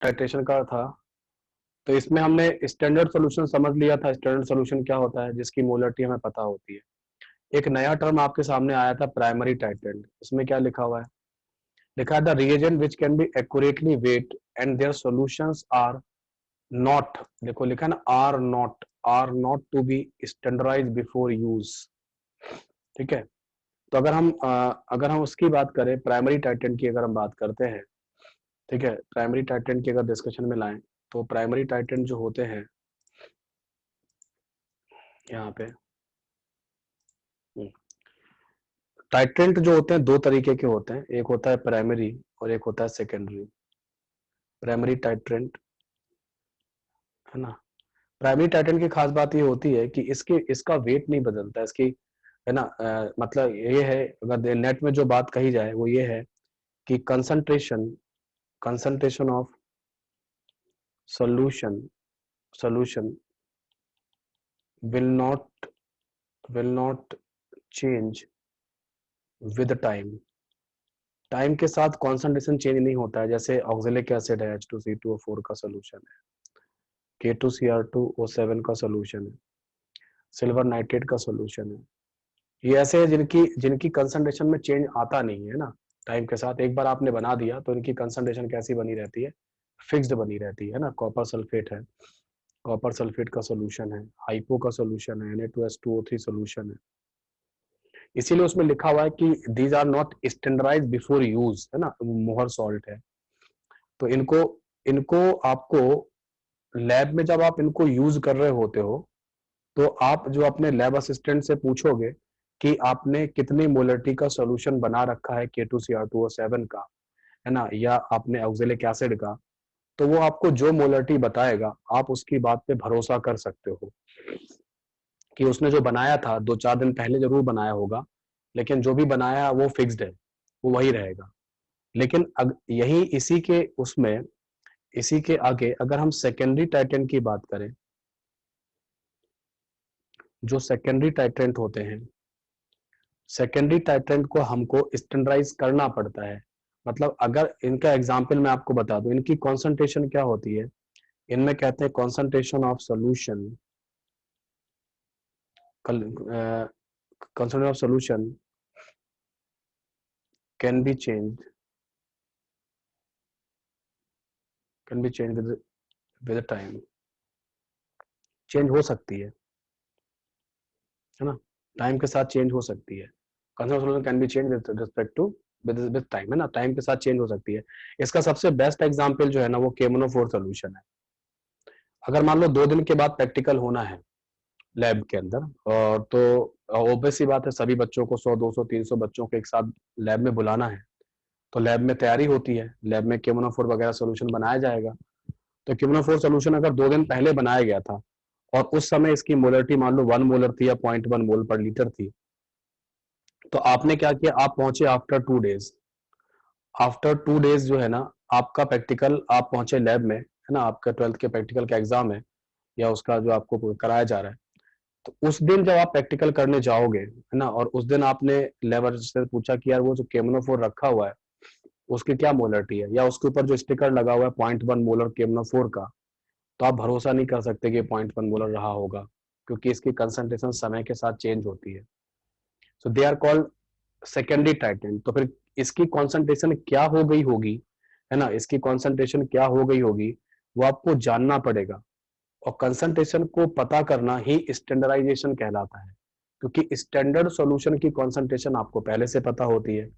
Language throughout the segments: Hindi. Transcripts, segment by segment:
टाइट्रेशन का था। तो इसमें हमने स्टैंडर्ड सॉल्यूशन समझ लिया था। स्टैंडर्ड सॉल्यूशन क्या होता है, जिसकी मोलरिटी हमें पता होती है। एक नया टर्म आपके सामने आया था, प्राइमरी टाइट्रेंट। इसमें क्या लिखा हुआ है, लिखा है the reagent which can be accurately weight and their solutions are not, देखो लिखा है ना, are not to be standardised before use. ठीक है। तो अगर हम उसकी बात करें, प्राइमरी टाइटेंट की अगर हम बात करते हैं, ठीक है, प्राइमरी टाइटेंट की अगर डिस्कशन में लाएं, तो प्राइमरी टाइटेंट जो होते हैं यहाँ पे, टाइटेंट जो होते हैं दो तरीके के होते हैं, एक होता है प्राइमरी और एक होता है सेकेंडरी। प्राइमरी टाइटेंट, है ना, प्राइमरी टाइटेंट की खास बात ये होती है कि इसका वेट नहीं बदलता, इसकी, है ना, मतलब ये है, अगर नेट में जो बात कही जाए वो ये है कि concentration of solution solution will not change with time। Time के साथ कॉन्सेंट्रेशन चेंज नहीं होता है। जैसे ऑक्जेलिक एसिड है H2C2O4 का सोल्यूशन है, K2Cr2O7 का सोल्यूशन है, सिल्वर नाइट्रेट का सोल्यूशन है। ये ऐसे है जिनकी जिनकी कंसंट्रेशन में चेंज आता नहीं है ना। टाइम के साथ एक बार आपने बना दिया तो इनकी कंसंट्रेशन कैसी बनी रहती है, फिक्स्ड बनी रहती है ना। कॉपर सल्फेट है, कॉपर सल्फेट का सोल्यूशन है, हाइपो का सोल्यूशन है, Na2S2O3 सोल्यूशन है। इसीलिए उसमें लिखा हुआ है कि these are not standardise before use, है ना, मोहर सॉल्ट है। तो इनको इनको आपको लैब में जब आप इनको यूज कर रहे होते हो, तो आप जो अपने लैब असिस्टेंट से पूछोगे कि आपने कितनी मोलरिटी का सॉल्यूशन बना रखा है K2Cr2O7 का, है ना, या आपने ऑक्जेलिक एसिड का, तो वो आपको जो मोलरिटी बताएगा आप उसकी बात पे भरोसा कर सकते हो कि उसने जो बनाया था 2-4 दिन पहले जरूर बनाया होगा, लेकिन जो भी बनाया वो फिक्स्ड है, वो वही रहेगा। लेकिन यही इसी के आगे अगर हम सेकेंडरी टाइटेंट की बात करें, जो सेकेंडरी टाइटेंट होते हैं, सेकेंडरी टाइटेंट को हमको स्टैंडर्डाइज करना पड़ता है। मतलब अगर इनका एग्जांपल मैं आपको बता दूं, इनकी कॉन्सेंट्रेशन क्या होती है, इनमें कहते हैं concentration of solution, concentration of solution can be change with time. Change हो सकती है ना, टाइम के साथ चेंज हो सकती है। Conservation solution can be change with respect to with time, है ना, टाइम के साथ चेंज हो सकती है। इसका सबसे बेस्ट एग्जांपल जो है ना वो केमोनोफोर सॉल्यूशन है। अगर मान लो 2 दिन के बाद प्रैक्टिकल होना है लैब के अंदर, और तो ऑब्वियस सी बात है सभी बच्चों को 100 200 300 बच्चों को एक साथ लैब में बुलाना है, तो लैब में तैयारी होती है, लैब में केमोनोफोर वगैरह सोल्यूशन बनाया जाएगा। तो केमोनोफोर सोल्यूशन अगर 2 दिन पहले बनाया गया था और उस समय इसकी मोलरिटी मान लो 1 मोलर थी या 0.1 मोल पर लीटर थी, तो आपने क्या किया, आप पहुंचे आफ्टर 2 डेज जो है ना, आपका प्रैक्टिकल, आप पहुंचे लैब में, है ना, आपका 12th के प्रैक्टिकल का एग्जाम है या उसका जो आपको कराया जा रहा है। तो उस दिन जब आप प्रैक्टिकल करने जाओगे, है ना, और उस दिन आपने लेबर से पूछा कि यार वो जो केमनोफोर रखा हुआ है उसकी क्या मोलरिटी है, या उसके ऊपर जो स्टिकर लगा हुआ है 0.1 मोलर केमनोफोर का, तो आप भरोसा नहीं कर सकते कि 0.1 मोलर रहा होगा, क्योंकि इसकी कंसंट्रेशन समय के साथ चेंज होती है। सो दे आर कॉल्ड सेकेंडरी टाइटेंट। तो फिर इसकी कॉन्सेंट्रेशन क्या हो गई होगी, है ना, इसकी कॉन्सेंट्रेशन क्या हो गई होगी वो आपको जानना पड़ेगा। और कंसंट्रेशन को पता करना ही स्टैंडर्डाइजेशन कहलाता है, क्योंकि स्टैंडर्ड सॉल्यूशन की कंसंट्रेशन आपको पहले से पता होती है।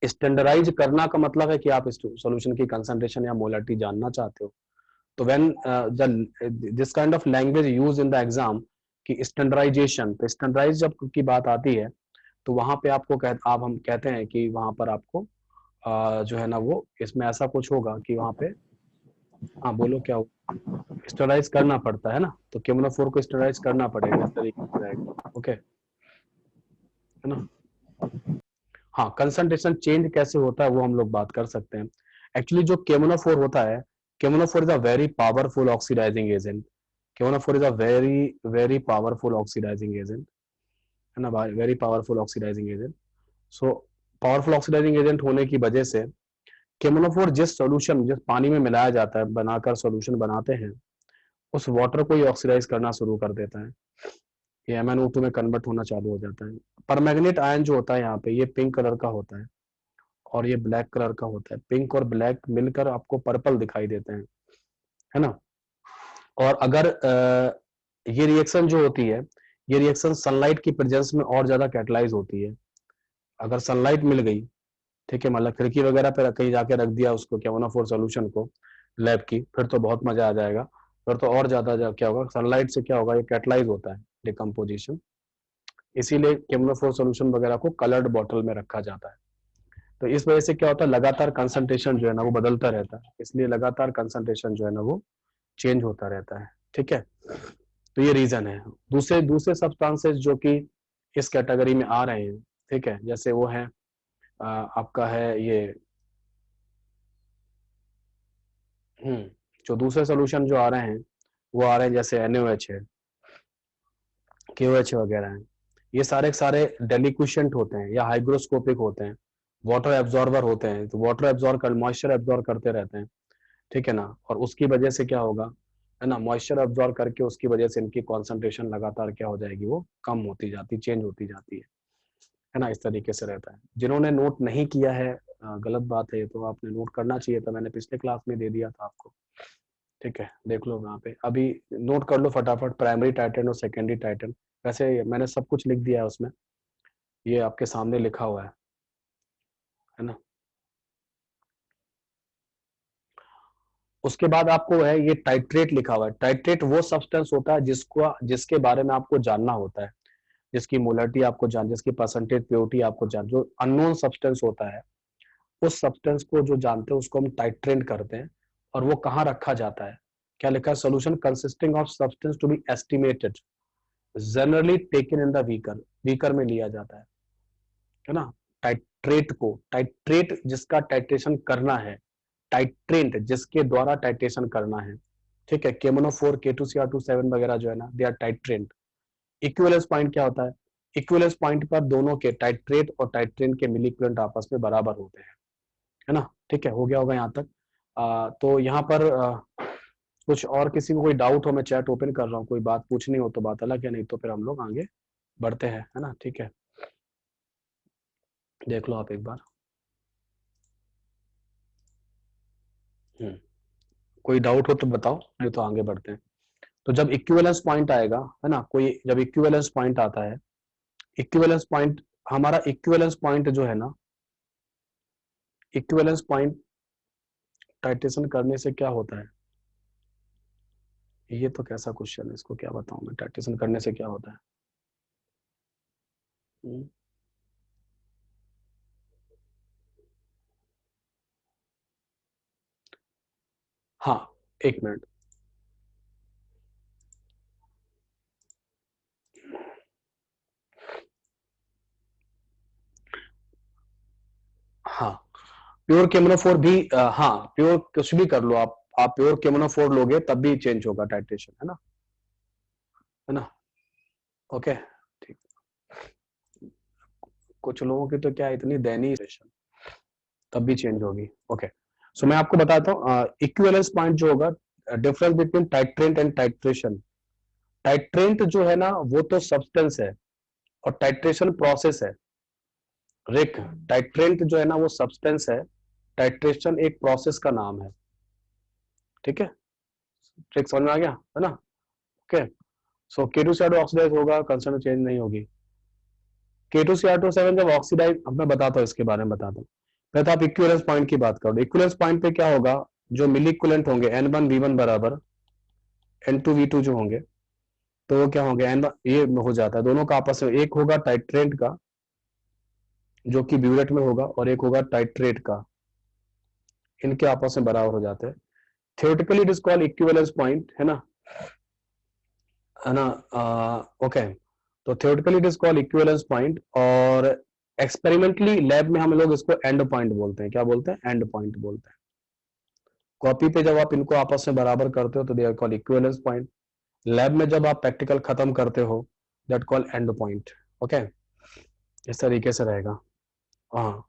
स्टैंडर्डाइज करना का मतलब है कि आप सॉल्यूशन की कंसंट्रेशन या मोलरिटी जानना चाहते हो। तो when this kind of language use in the exam की स्टैंडर्डाइजेशन, तो स्टैंडर्डाइज जब की बात आती है तो वहां पे आप हम कहते हैं कि वहां पर आपको जो है ना वो इसमें ऐसा कुछ होगा कि वहां पे, हाँ बोलो क्या हो, स्टरलाइज करना पड़ता है ना, तो केमोनोफोर को स्टरलाइज करना पड़ेगा, इस तरीके से रहेगा। ओके, है ना। हाँ, कंसंट्रेशन चेंज कैसे होता है वो हम लोग बात कर सकते हैं। एक्चुअली जो केमोनोफोर होता है, K M N O four is a very powerful oxidising agent. K M N O four is a very very powerful oxidising agent, है ना भाई, very powerful oxidising agent. So powerful oxidising agent होने की वजह से केमोनोफोर जिस पानी में मिलाया जाता है, बनाकर सोल्यूशन बनाते हैं, उस वाटर को ये ऑक्सीडाइज करना शुरू कर देता है, ये MnO2 में कन्वर्ट होना चालू हो जाता है। परमैंगनेट आयन जो होता है यहाँ पे, ये पिंक कलर का होता है और ये ब्लैक कलर का होता है। पिंक और ब्लैक मिलकर आपको पर्पल दिखाई देते हैं, है ना। और अगर ये रिएक्शन जो होती है, ये रिएक्शन सनलाइट की प्रेजेंस में और ज्यादा कैटलाइज होती है। अगर सनलाइट मिल गई, ठीक है, मतलब खिड़की वगैरह पे कहीं जाके रख दिया उसको केमोनोफोर सोल्यूशन को लैब की, फिर तो बहुत मजा आ जाएगा। फिर तो और ज्यादा क्या होगा, सनलाइट से क्या होगा, ये कैटलाइज होता है डिकम्पोजिशन। इसीलिए केमोनोफोर सोल्यूशन वगैरह को कलर्ड बॉटल में रखा जाता है। तो इस वजह से क्या होता है, लगातार कंसंट्रेशन जो है ना वो बदलता रहता है, इसलिए लगातार कंसंट्रेशन जो है ना वो चेंज होता रहता है, ठीक है। तो ये रीजन है। दूसरे दूसरे सब्सटेंसेस जो कि इस कैटेगरी में आ रहे हैं, ठीक है, जैसे वो है आपका है ये जो दूसरे सोल्यूशन जो आ रहे हैं, वो आ रहे हैं जैसे NaOH है, KOH वगैरह हैं। ये सारे सारे डेलिक्विशेंट होते हैं या हाइग्रोस्कोपिक होते हैं, वाटर एब्जॉर्बर होते हैं। तो वाटर एब्जॉर्ब कर मॉइस्चर एब्जॉर्ब करते रहते हैं, ठीक है ना। और उसकी वजह से क्या होगा, है ना, मॉइस्चर एब्जॉर्ब करके उसकी वजह से इनकी कॉन्सेंट्रेशन लगातार क्या हो जाएगी, वो कम होती जाती, चेंज होती जाती है ना। इस तरीके से रहता है। जिन्होंने नोट नहीं किया है, गलत बात है, तो आपने नोट करना चाहिए था, मैंने पिछले क्लास में दे दिया था आपको, ठीक है, देख लो वहाँ पे। अभी नोट कर लो फटाफट, प्राइमरी टाइटन और सेकेंडरी टाइटन। वैसे मैंने सब कुछ लिख दिया है उसमें, ये आपके सामने लिखा हुआ है ना। उसके बाद आपको है ये टाइट्रेट लिखा हुआ है। टाइट्रेट वो सब्सटेंस होता है जिसके बारे में आपको जानना होता है, जिसकी मोलरिटी आपको जिसकी परसेंटेज प्योरिटी आपको जो अननोन सब्सटेंस होता है, उस सब्सटेंस को जो जानते हैं उसको हम टाइट्रेट करते हैं। और वो कहाँ रखा जाता है, क्या लिखा है, solution consisting of substance to be estimated generally taken in the beaker, beaker में लिया जाता है ना। टाइट्रेट जिसका टाइट्रेशन करना है, टाइट्रेंट जिसके द्वारा टाइट्रेशन करना है, ठीक है। केमोनोफोर K2Cr2 7 वगैरह जो है ना, they are titrant. Equivalence point क्या होता है, इक्विवेलेंस पॉइंट पर दोनों के टाइट्रेट और टाइट्रेंट के मिलीक्वेंट आपस में बराबर होते हैं, है ना, ठीक है। हो गया होगा यहाँ तक। तो यहाँ पर कुछ और किसी को कोई डाउट हो, मैं चैट ओपन कर रहा हूँ, कोई बात पूछनी हो तो बात अलग है, नहीं तो फिर हम लोग आगे बढ़ते हैं, है ना, ठीक है। देख लो आप एक बार। कोई डाउट हो तो बताओ, नहीं तो आगे बढ़ते हैं। तो जब इक्विवेलेंस पॉइंट आएगा, है ना, कोई जब इक्विवेलेंस पॉइंट आता है, इक्विवेलेंस पॉइंट, हमारा इक्विवेलेंस पॉइंट जो है ना, इक्विवेलेंस पॉइंट टाइट्रेशन करने से क्या होता है, ये तो कैसा क्वेश्चन है, इसको क्या बताऊं मैं, टाइट्रेशन करने से क्या होता है। हम्म, हाँ, एक मिनट। हाँ, प्योर केमोनोफोर भी हाँ, प्योर कुछ भी कर लो आप प्योर केमोनोफोर लोगे तब भी चेंज होगा टाइट्रेशन, है ना, है ना, ओके, ठीक। कुछ लोगों की तो क्या इतनी दयनीय situation, तब भी चेंज होगी, ओके। सो मैं आपको बताता हूँ इक्विवेलेंस पॉइंट जो होगा, difference between titrant and titration. Titrant जो है ना वो तो सब्सटेंस है और टाइट्रेशन प्रोसेस है। रिक, टाइट्रेंट जो है ना वो सब्सटेंस है, टाइट्रेशन एक प्रोसेस का नाम है, ठीक है। ट्रिक समझ में आ गया, है ना, ओके। सो K2Cr2 ऑक्सीडाइज होगा, कंसंट्रेशन चेंज नहीं होगी। K2Cr2 7 जब ऑक्सीडाइज, अब मैं बताता हूँ इसके बारे में बताता हूँ। पहले तो आप इक्विवेलेंस पॉइंट की बात करो। इक्विवेलेंस पॉइंट पे क्या होगा, जो मिली इक्विवेलेंट होंगे N1V1 बराबर N2V2 जो होंगे, तो वो क्या होंगे, N1 ये हो जाता है दोनों का आपस में, एक होगा टाइट्रेंट का जो कि ब्यूरेट में होगा और एक होगा टाइट्रेट का, इनके आपस में बराबर हो जाते हैं। Theoretically it is called equivalence point, है ना, है ना, ओके। तो theoretically it is called equivalence point, और एक्सपेरिमेंटली लैब में हम लोग इसको एंड पॉइंट बोलते हैं। क्या बोलते हैं, एंड पॉइंट बोलते हैं। कॉपी पे जब आप इनको आपस में बराबर करते हो तो they are called equivalence point. Lab में जब आप प्रैक्टिकल खत्म करते हो, that called end point, okay. इस तरीके से रहेगा। हाँ,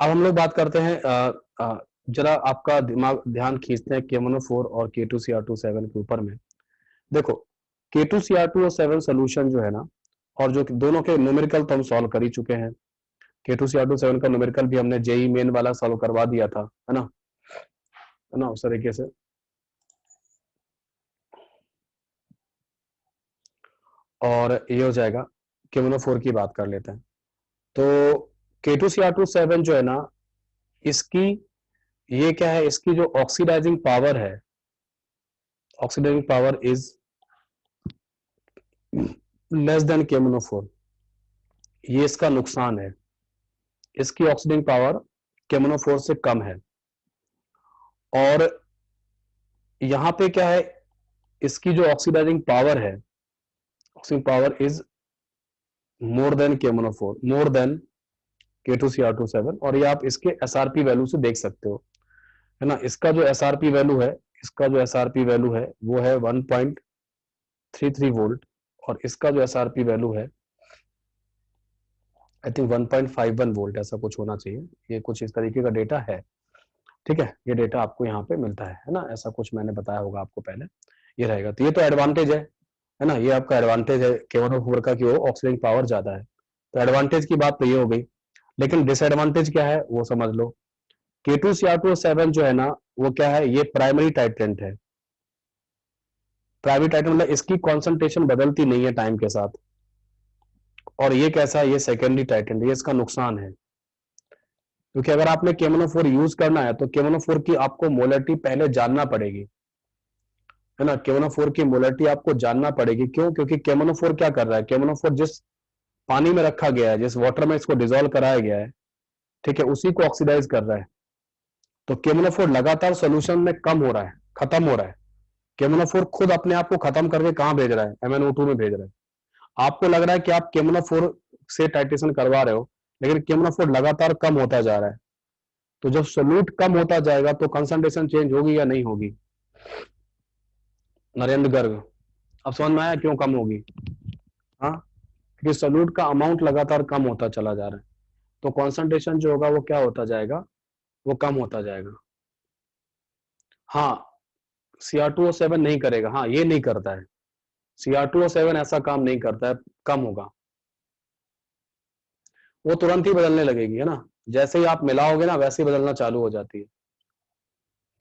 अब हम लोग बात करते हैं जरा आपका दिमाग ध्यान खींचते हैं KMnO4 और K2Cr27 के ऊपर में। देखो K2Cr2O7 सोल्यूशन जो है ना, और जो दोनों के न्यूमेरिकल तो हम सॉल्व कर ही चुके हैं। K2Cr27 का न्यूमेरिकल भी हमने जेई मेन वाला सॉल्व करवा दिया था, है ना उस तरीके से। और ये हो जाएगा। KMnO4 की बात कर लेते हैं। तो K2Cr27 जो है ना, इसकी ये क्या है, इसकी जो ऑक्सीडाइजिंग पावर है, oxidising power is less than KMnO4। ये इसका नुकसान है, इसकी ऑक्सीडाइजिंग पावर KMnO4 से कम है। और यहां पे क्या है, इसकी जो ऑक्सीडाइजिंग पावर है, oxidising power is more than KMnO4, more than K2Cr27। और ये आप इसके SRP वैल्यू से देख सकते हो, है ना। इसका जो SRP वैल्यू है, इसका जो SRP वैल्यू है वो है 1.33 वोल्ट, और इसका जो SRP वैल्यू है आई थिंक 1.51 वोल्ट, ऐसा कुछ होना चाहिए। ये कुछ इस तरीके का डेटा है, ठीक है। ये डेटा आपको यहाँ पे मिलता है ना, ऐसा कुछ मैंने बताया होगा आपको पहले। ये रहेगा, तो ये तो एडवांटेज है ना, ये आपका एडवांटेज है KMnO4 का कि वो ऑक्सीजन पावर ज्यादा है। तो एडवांटेज की बात तो ये हो गई, लेकिन डिसएडवांटेज क्या है वो समझ लो। K2Cr27 जो है ना, वो क्या है, ये प्राइमरी टाइट्रेंट है। प्राइमरी टाइट्रेंट मतलब इसकी कॉन्सेंट्रेशन बदलती नहीं है टाइम के साथ। और ये कैसा है, ये सेकेंडरी टाइट्रेंट, ये इसका नुकसान है। क्योंकि अगर आपने KMnO4 यूज करना है तो KMnO4 की आपको मोलरिटी पहले जानना पड़ेगी, है ना। KMnO4 की मोलरिटी आपको जानना पड़ेगी। क्यों? क्योंकि KMnO4 क्या कर रहा है, KMnO4 जिस पानी में रखा गया है, जिस वाटर में इसको डिजोल्व कराया गया है, ठीक है, उसी को ऑक्सीडाइज कर रहा है। तो KMnO4 लगातार सोल्यूशन में कम हो रहा है, खत्म हो रहा है। KMnO4 खुद अपने आप को खत्म करके कहां भेज रहा है, MnO2 में भेज रहा है। आपको लग रहा है कि आप KMnO4 से टाइट्रेशन करवा रहे हो, लेकिन KMnO4 लगातार कम होता जा रहा है। तो जब सोल्यूट कम होता जाएगा तो कंसंट्रेशन चेंज होगी या नहीं होगी? नरेंद्र गर्ग, अब समझ में आया क्यों कम होगी? हाँ, क्योंकि सोल्यूट का अमाउंट लगातार कम होता चला जा रहा है, तो कॉन्सेंट्रेशन जो होगा वो क्या होता जाएगा, वो कम होता जाएगा। हाँ, Cr2O7 नहीं करेगा, हाँ ये नहीं करता है। Cr2O7 ऐसा काम नहीं करता है, कम होगा। वो तुरंत ही बदलने लगेगी, है ना। जैसे ही आप मिलाओगे ना, वैसे ही बदलना चालू हो जाती है।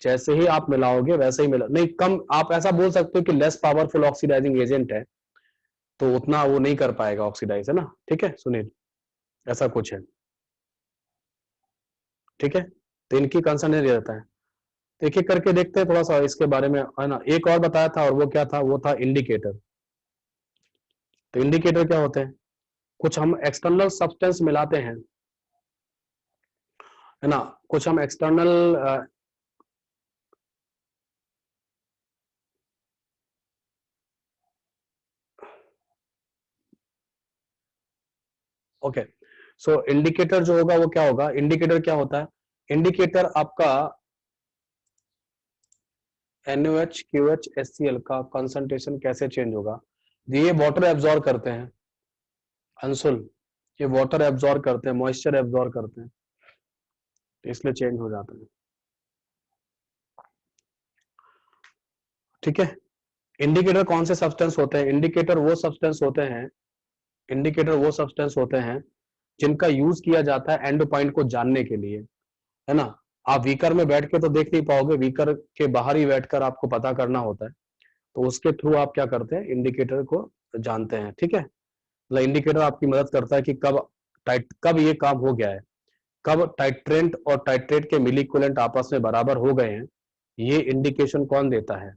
जैसे ही आप मिलाओगे वैसे ही मिला नहीं, कम आप ऐसा बोल सकते हो कि लेस पावरफुल ऑक्सीडाइजिंग एजेंट है, तो उतना वो नहीं कर पाएगा ऑक्सीडाइज, है ना। ठीक है सुनील, ऐसा कुछ है, ठीक है। तो इनकी कंसर्न नहीं रहता है। एक एक करके देखते हैं थोड़ा सा इसके बारे में, है ना। एक और बताया था, और वो क्या था, वो था इंडिकेटर। तो इंडिकेटर क्या होते हैं, कुछ हम एक्सटर्नल सब्सटेंस मिलाते हैं, है ना। कुछ हम एक्सटर्नल ओके। सो इंडिकेटर जो होगा वो क्या होगा, इंडिकेटर क्या होता है, इंडिकेटर आपका NaOH QH HCl का कंसंट्रेशन कैसे चेंज होगा। ये वाटर एब्जॉर्ब करते हैं, अंशुल, ये वाटर एब्जॉर्ब करते हैं, मॉइस्चर एब्जॉर्ब करते हैं, तो इसलिए चेंज हो जाता है, ठीक है। इंडिकेटर कौन से सब्सटेंस होते हैं, इंडिकेटर वो सब्सटेंस होते हैं, इंडिकेटर वो सब्सटेंस होते हैं जिनका यूज किया जाता है एंड पॉइंट को जानने के लिए, है ना। आप वीकर में बैठ के तो देख नहीं पाओगे, वीकर के बाहर ही बैठकर आपको पता करना होता है, तो उसके थ्रू आप क्या करते हैं, इंडिकेटर को जानते हैं, ठीक है। मतलब इंडिकेटर आपकी मदद करता है कि कब ये काम हो गया है, कब टाइट्रेंट और टाइट्रेट के मिलिक्युलेंट आपस में बराबर हो गए हैं, ये इंडिकेशन कौन देता है।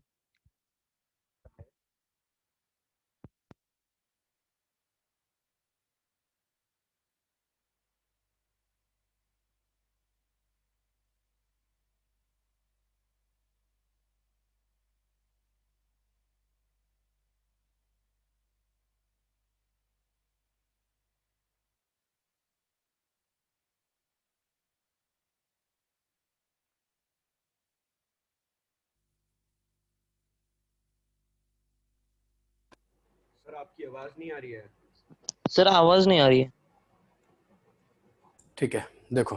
सर आपकी आवाज नहीं आ रही है। सर आवाज नहीं आ रही है। ठीक है, देखो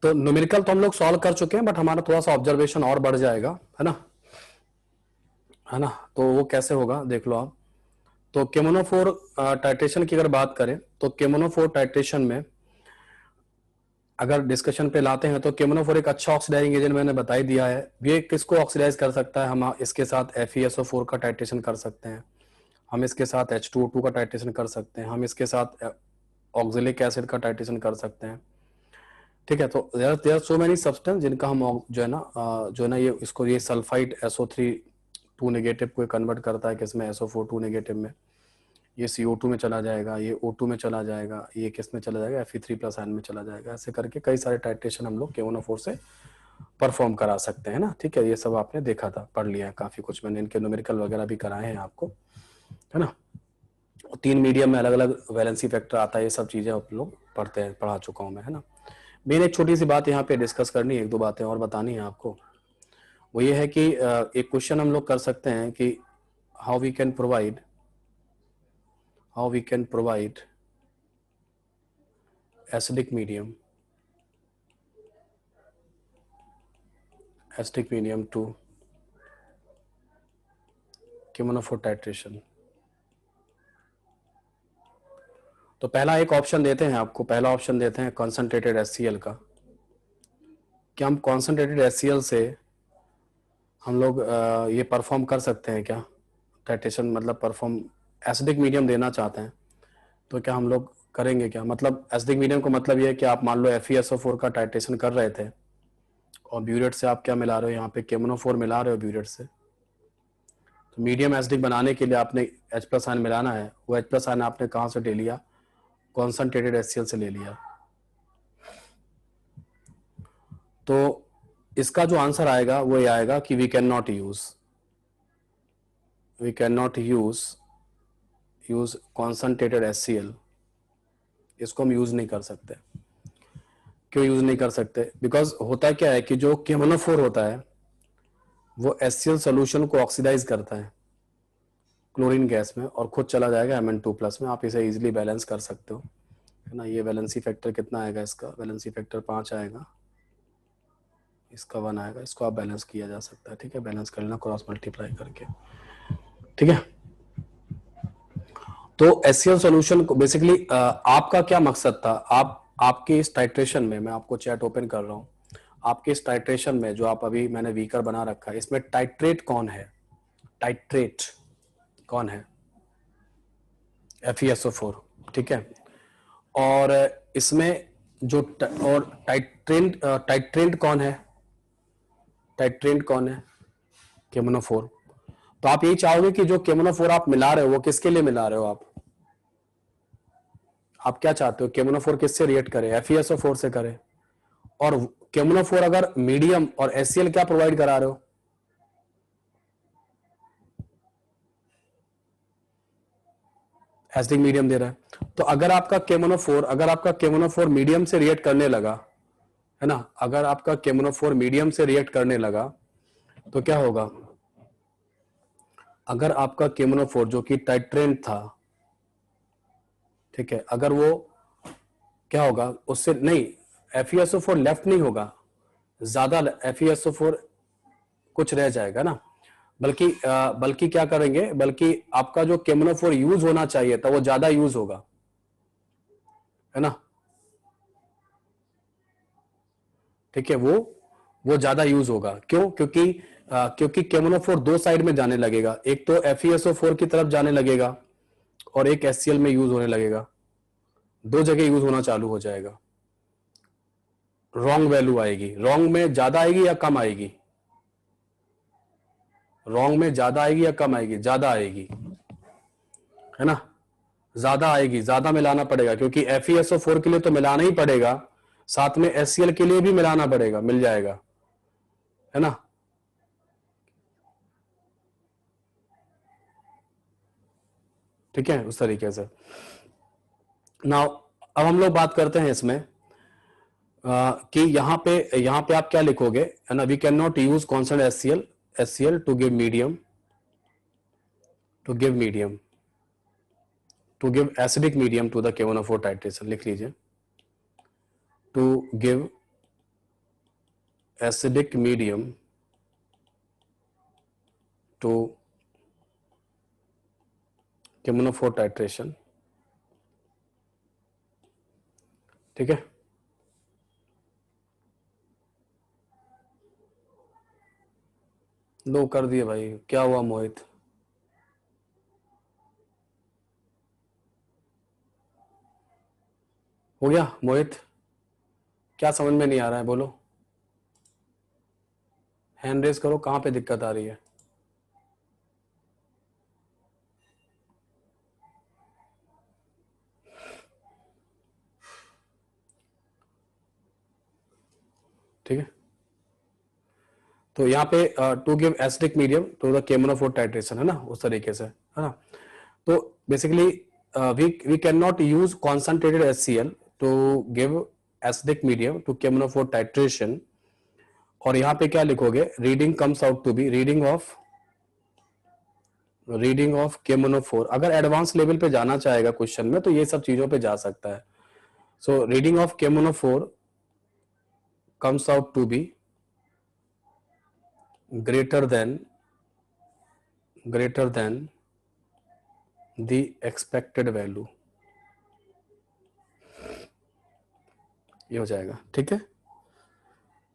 तो न्यूमेरिकल तो हम लोग सॉल्व कर चुके हैं, बट हमारा थोड़ा सा ऑब्जर्वेशन और बढ़ जाएगा, है ना, है ना। तो वो कैसे होगा देख लो आप। तो केमोनोफोर टाइट्रेशन की अगर बात करें तो केमोनोफोर टाइट्रेशन में अगर डिस्कशन पे लाते हैं तो केमोनोफोर एक अच्छा ऑक्सीडाइजिंग एजेंट मैंने बता ही दिया है। ये किसको ऑक्सीडाइज कर सकता है, हम इसके साथ FeSO4 का टाइट्रेशन कर सकते हैं, हम इसके साथ H2O2 का टाइट्रेशन कर सकते हैं, हम इसके साथ ऑक्जेलिक एसिड का टाइट्रेशन कर सकते हैं, ठीक है। तो देयर सो मेनी सब्सटेंस जिनका हम जो है ना ये इसको ये सल्फाइड SO3 2 नेगेटिव को कन्वर्ट करता है किसमें, SO4 2 नेगेटिव में, ये CO2 में चला जाएगा, ये O2 में चला जाएगा, ये किस में चला जाएगा, Fe3+ आयन में चला जाएगा। ऐसे करके कई सारे टाइट्रेशन हम लोग केमोनोफोर से परफॉर्म करा सकते हैं ना, ठीक है। ये सब आपने देखा था, पढ़ लिया है काफी कुछ, मैंने इनके न्यूमेरिकल वगैरह भी कराए हैं आपको, है ना। 3 मीडियम में अलग अलग वैलेंसी फैक्टर आता है, ये सब चीजें आप लोग पढ़ते हैं, पढ़ा चुका हूं मैं, है ना। मेन एक छोटी सी बात यहाँ पे डिस्कस करनी है, एक दो बातें और बतानी है आपको। वो ये है कि एक क्वेश्चन हम लोग कर सकते हैं कि how we can provide acidic medium to chemonophore titration। तो पहला एक ऑप्शन देते हैं आपको, पहला ऑप्शन देते हैं कॉन्सेंट्रेटेड HCl का। क्या हम कॉन्सेंट्रेटेड HCl से हम लोग ये परफॉर्म कर सकते हैं क्या टाइट्रेशन, मतलब परफॉर्म एसिडिक मीडियम देना चाहते हैं तो क्या हम लोग करेंगे क्या, मतलब एसिडिक मीडियम का मतलब ये है कि आप मान लो FeSO4 का टाइट्रेशन कर रहे थे और ब्यूरेट से आप क्या मिला रहे हो, यहाँ पे केमोनोफोर मिला रहे हो ब्यूरेट से। तो मीडियम एसिडिक बनाने के लिए आपने H+ आयन मिलाना है, वो H+ आयन आपने कहाँ से ले लिया, कॉन्सेंट्रेटेड HCl से ले लिया। तो इसका जो आंसर आएगा वो ये आएगा कि we can not use concentrated HCl, इसको हम यूज नहीं कर सकते। क्यों यूज नहीं कर सकते, बिकॉज होता क्या है कि जो केमोनोफोर होता है वो HCl सोल्यूशन को ऑक्सीडाइज करता है क्लोरीन गैस में और खुद चला जाएगा Mn2+ में। आप इसे इजीली बैलेंस कर सकते हो, है ना। ये वैलेंसी फैक्टर कितना आएगा, इसका वैलेंसी फैक्टर 5 आएगा, इसका 1 आएगा, इसको आप बैलेंस किया जा सकता है, ठीक है। बैलेंस कर लेना क्रॉस मल्टीप्लाई करके, ठीक है। तो HCl सॉल्यूशन को बेसिकली आपका क्या मकसद था, आपके इस टाइट्रेशन में, मैं आपको चैट ओपन कर रहा हूं, आपके इस टाइट्रेशन में जो आप अभी मैंने वीकर बना रखा है, इसमें टाइट्रेट कौन है, टाइट्रेट कौन है, FeSO4, ठीक है। और इसमें जो और टाइट्रेंट कौन है, टाइट्रेंट कौन है, केमोनोफोर। तो आप यही चाहोगे कि जो केमोनोफोर आप मिला रहे हो वो किसके लिए मिला रहे हो, आप क्या चाहते हो, केमोनोफोर किससे रिएक्ट करे, FeSO4 से करे। और केमोनोफोर अगर मीडियम और HCl क्या प्रोवाइड करा रहे हो, एसिडिक मीडियम दे रहा है। तो अगर आपका केमोनोफोर मीडियम से रिएक्ट करने लगा, है ना, अगर आपका केमोनोफोर मीडियम से रिएक्ट करने लगा तो क्या होगा, अगर आपका केमोनोफोर जो कि टाइट्रेंट था, ठीक है, अगर वो क्या होगा उससे, नहीं FeSO4 लेफ्ट नहीं होगा, ज्यादा FeSO4 कुछ रह जाएगा ना, बल्कि क्या करेंगे, बल्कि आपका जो केमोनोफोर यूज होना चाहिए था वो ज्यादा यूज होगा, है ना, ठीक है। वो ज्यादा यूज होगा, क्यों, क्योंकि केमोनोफोर दो साइड में जाने लगेगा, एक तो FeSO4 की तरफ जाने लगेगा और एक HCl में यूज होने लगेगा, दो जगह यूज होना चालू हो जाएगा। रॉन्ग वैल्यू आएगी, रॉन्ग में ज्यादा आएगी या कम आएगी, रॉन्ग में ज्यादा आएगी या कम आएगी, ज्यादा आएगी, है ना, ज्यादा आएगी, ज्यादा मिलाना पड़ेगा, क्योंकि FeSO4 के लिए तो मिलाना ही पड़ेगा, साथ में HCl के लिए भी मिलाना पड़ेगा, मिल जाएगा, है ना। ठीक है, उस तरीके से। नाउ अब हम लोग बात करते हैं इसमें कि यहाँ पे आप क्या लिखोगे, है ना, we can not use constant HCl to give acidic medium to the केमोनोफोर titration, लिख लीजिए, to give acidic medium to K M N O four titration, ठीक है। लो कर दिए भाई, क्या हुआ मोहित? हो गया मोहित? क्या समझ में नहीं आ रहा है, बोलो। हैंड रेस करो, कहां पे दिक्कत आ रही है? ठीक है, तो यहाँ पे to give acidic medium to the केमोनोफोर titration, है ना, उस तरीके से, है ना। तो basically we can not use concentrated HCl to give acidic medium to K M N O four titration. और यहाँ पे क्या लिखोगे? Reading comes out to be reading of K M N O four. अगर एडवांस लेवल पे जाना चाहेगा क्वेश्चन में तो ये सब चीजों पे जा सकता है। So reading of K M N O four comes out to be greater than the expected value, ये हो जाएगा, ठीक है।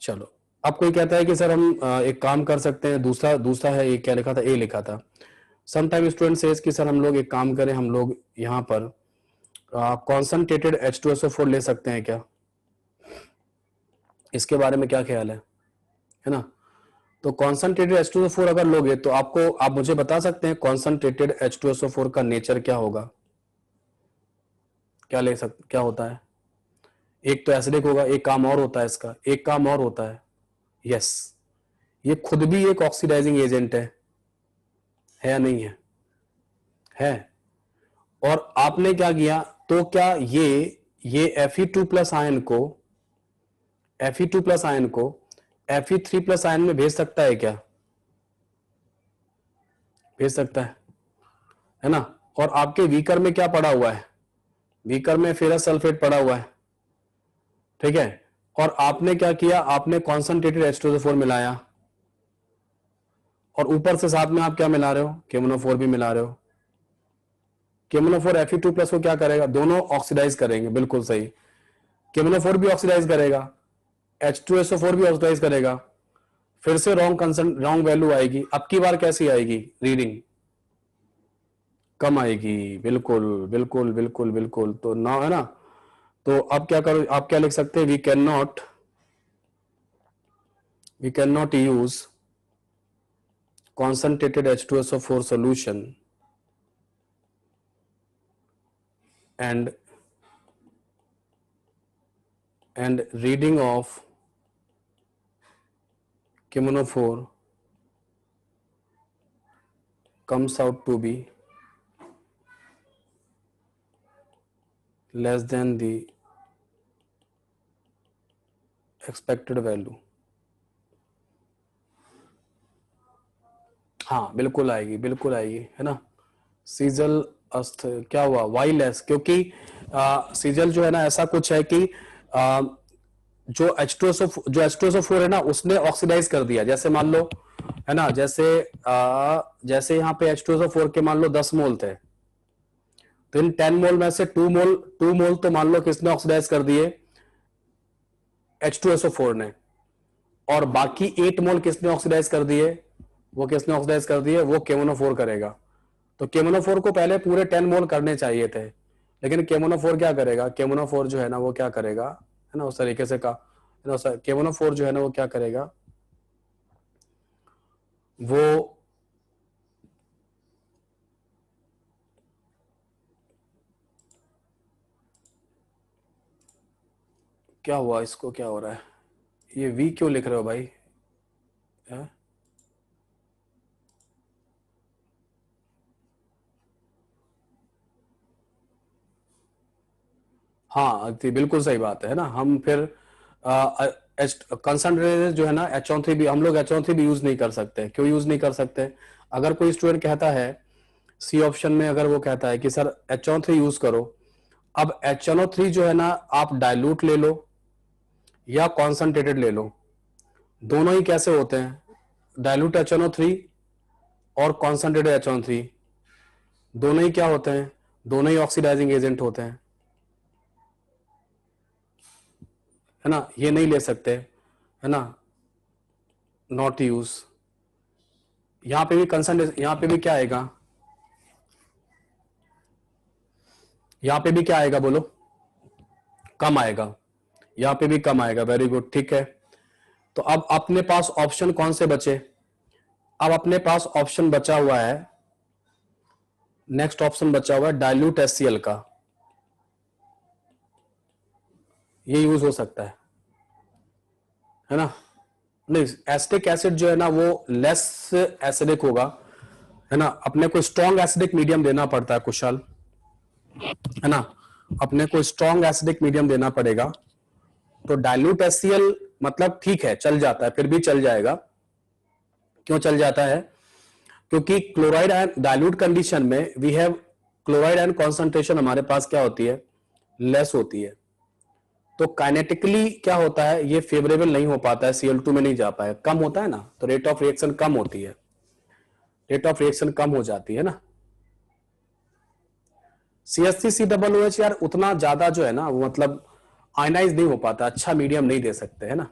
चलो, अब कोई कहता है कि सर हम एक काम कर सकते हैं, दूसरा है, ये क्या लिखा था? ए लिखा था। समटाइम स्टूडेंट सेज कि सर हम लोग एक काम करें, हम लोग यहाँ पर कॉन्सनट्रेटेड H2SO4 ले सकते हैं क्या? इसके बारे में क्या ख्याल है ना। तो कॉन्सनट्रेटेड H2SO4 अगर लोगे तो आप मुझे बता सकते हैं कॉन्सनट्रेटेड H2SO4 का नेचर क्या होगा? क्या होता है? एक तो एसिडिक होगा, एक काम और होता है इसका, एक काम और होता है, यस, ये खुद भी एक ऑक्सीडाइजिंग एजेंट है या नहीं है? है। और आपने क्या किया, तो क्या ये Fe2 प्लस आयन को Fe3 प्लस आयन में भेज सकता है क्या? भेज सकता है ना। और आपके वीकर में क्या पड़ा हुआ है? वीकर में फेरस सल्फेट पड़ा हुआ है, ठीक है। और आपने क्या किया, आपने कॉन्सनट्रेटेड H2SO4 मिलाया, और ऊपर से साथ में आप क्या मिला रहे हो? केमोनोफोर भी मिला रहे हो। केमोनोफोर Fe2 प्लस को क्या करेगा? दोनों ऑक्सीडाइज करेंगे, बिल्कुल सही। केमोनोफोर भी ऑक्सीडाइज करेगा, H2SO4 भी ऑक्सीडाइज करेगा, फिर से रॉन्ग वैल्यू आएगी। अब की बार कैसी आएगी रीडिंग? कम आएगी, बिल्कुल बिल्कुल बिल्कुल बिल्कुल। तो ना, है ना। तो अब क्या करो, आप क्या लिख सकते हैं? We can not use concentrated H2SO4 solution and reading of KMNO4 comes out to be less than the expected value। हाँ, बिल्कुल आएगी, बिल्कुल आएगी, है ना। सीजल अस्थ क्या हुआ? वाई लेस, क्योंकि सीजल जो है ना ऐसा कुछ है कि जो H2SO4 है ना, उसने ऑक्सीडाइज कर दिया। जैसे मान लो, है ना, जैसे यहाँ पे H2SO4 के मान लो 10 मोल थे, तो इन 10 मोल में से 2 मोल तो मान लो किसने ऑक्सीडाइज कर दिए? H2SO4 ने। और बाकी 8 मोल किसने ऑक्सीडाइज कर दिए? वो किसने ऑक्सीडाइज कर दिए? वो केमोनोफोर करेगा। तो केमोनोफोर को पहले पूरे 10 मोल करने चाहिए थे, लेकिन केमोनोफोर क्या करेगा? केमोनोफोर जो है ना वो क्या करेगा, है ना, उस तरीके से का, है ना, केमोनोफोर जो है ना वो क्या करेगा, वो क्या हुआ? इसको क्या हो रहा है? ये वी क्यों लिख रहे हो भाई? है? हाँ, बिल्कुल सही बात है ना। हम फिर कंसंट्रेटेड जो है ना HO3 भी, हम लोग HO3 भी यूज नहीं कर सकते। क्यों यूज नहीं कर सकते? अगर कोई स्टूडेंट कहता है सी ऑप्शन में, अगर वो कहता है कि सर HO3 यूज करो, अब HNO3 जो है ना आप डाइल्यूट ले लो या कॉन्संट्रेटेड ले लो, दोनों ही कैसे होते हैं, डाइल्यूट HNO3 और कॉन्सेंट्रेटेड HNO3, दोनों ही क्या होते हैं, दोनों ही ऑक्सीडाइजिंग एजेंट होते हैं, है ना, ये नहीं ले सकते, है ना, नॉट यूज। यहां पे भी कंसंट्रेशन, यहां पे भी क्या आएगा, यहां पे भी क्या आएगा बोलो, कम आएगा, यहां पे भी कम आएगा, वेरी गुड, ठीक है। तो अब अपने पास ऑप्शन कौन से बचे, अब अपने पास ऑप्शन बचा हुआ है, नेक्स्ट ऑप्शन बचा हुआ है डाइल्यूट HCl का, ये यूज हो सकता है ना। नहीं, एसिटिक एसिड जो है ना वो लेस एसिडिक होगा, है ना, अपने को स्ट्रॉन्ग एसिडिक मीडियम देना पड़ता है कुशल, है ना, अपने को स्ट्रॉन्ग एसिडिक मीडियम देना पड़ेगा। तो डाइल्यूट HCl मतलब ठीक है, चल जाता है, फिर भी चल जाएगा। क्यों चल जाता है, क्योंकि क्लोराइड आयन डाइल्यूट कंडीशन में we have chloride ion concentration हमारे पास क्या होती है, लेस होती है। तो काइनेटिकली क्या होता है, ये फेवरेबल नहीं हो पाता है, Cl2 में नहीं जा पाया, कम होता है ना, तो रेट ऑफ रिएक्शन कम होती है, रेट ऑफ रिएक्शन कम हो जाती है ना। CH3COOH यार उतना ज्यादा जो है ना वो मतलब आयनाइज नहीं हो पाता, अच्छा मीडियम नहीं दे सकते, है ना।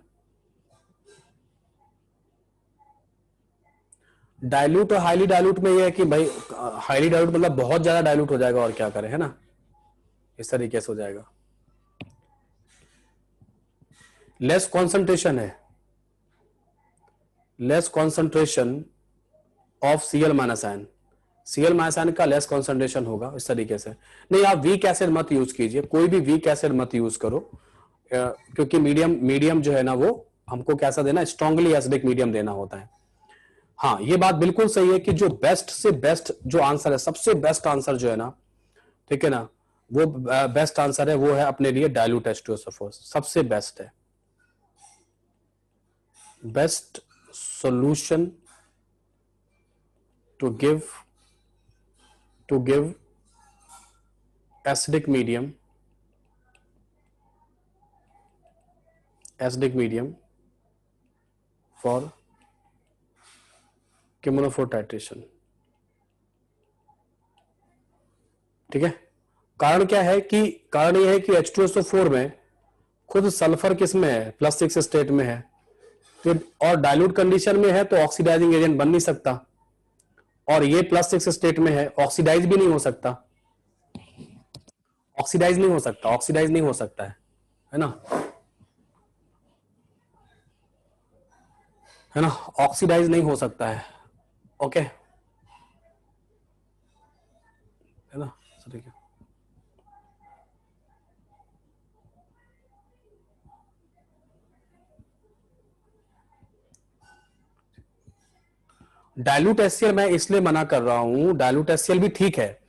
डाइल्यूट और हाईली डाइल्यूट में ये है कि भाई हाईली डाइल्यूट मतलब बहुत ज्यादा डाइल्यूट हो जाएगा और क्या करें, है ना, इस तरीके से हो जाएगा। लेस कॉन्सेंट्रेशन है, less concentration of Cl- Cl- का लेस कॉन्सेंट्रेशन होगा, इस तरीके से। नहीं, आप वीक एसिड मत यूज कीजिए, कोई भी वीक एसिड मत यूज करो, क्योंकि मीडियम जो है ना वो हमको कैसा देना, स्ट्रांगली एसिडिक मीडियम देना होता है। हाँ, ये बात बिल्कुल सही है कि जो बेस्ट से बेस्ट जो आंसर है, सबसे बेस्ट आंसर जो है ना, ठीक है ना, वो बेस्ट आंसर है, वो है अपने लिए डाइल्यूट H2SO4, सबसे बेस्ट है, best solution to give acidic medium for chemonophore titration। ठीक है, कारण क्या है कि कारण यह है कि H2SO4 में खुद सल्फर किस में है, +6 स्टेट में है, तो और डाइल्यूट कंडीशन में है तो ऑक्सीडाइजिंग एजेंट बन नहीं सकता, और ये +6 स्टेट में है, ऑक्सीडाइज भी नहीं हो सकता, ऑक्सीडाइज नहीं हो सकता, ऑक्सीडाइज नहीं हो सकता है ना, है ना, ऑक्सीडाइज नहीं हो सकता है, ओके, है ना, ठीक है। डाइल्यूट HCl मैं इसलिए मना कर रहा हूं, डाइल्यूट HCl भी ठीक है,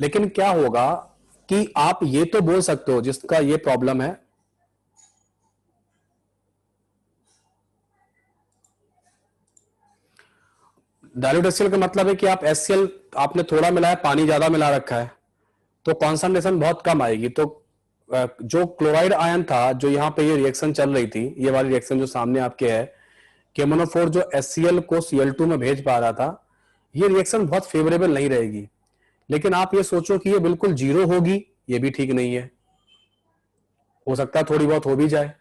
लेकिन क्या होगा कि आप ये तो बोल सकते हो जिसका ये प्रॉब्लम है, डाइल्यूट HCl का मतलब है कि आप HCl आपने थोड़ा मिलाया, पानी ज्यादा मिला रखा है, तो कॉन्सेंट्रेशन बहुत कम आएगी। तो जो क्लोराइड आयन था, जो यहाँ पे ये रिएक्शन चल रही थी, ये वाली रिएक्शन जो सामने आपके है, केमोनोफोर जो HCl को Cl2 में भेज पा रहा था, ये रिएक्शन बहुत फेवरेबल नहीं रहेगी। लेकिन आप ये सोचो कि ये बिल्कुल जीरो होगी, ये भी ठीक नहीं है, हो सकता है थोड़ी बहुत हो भी जाए,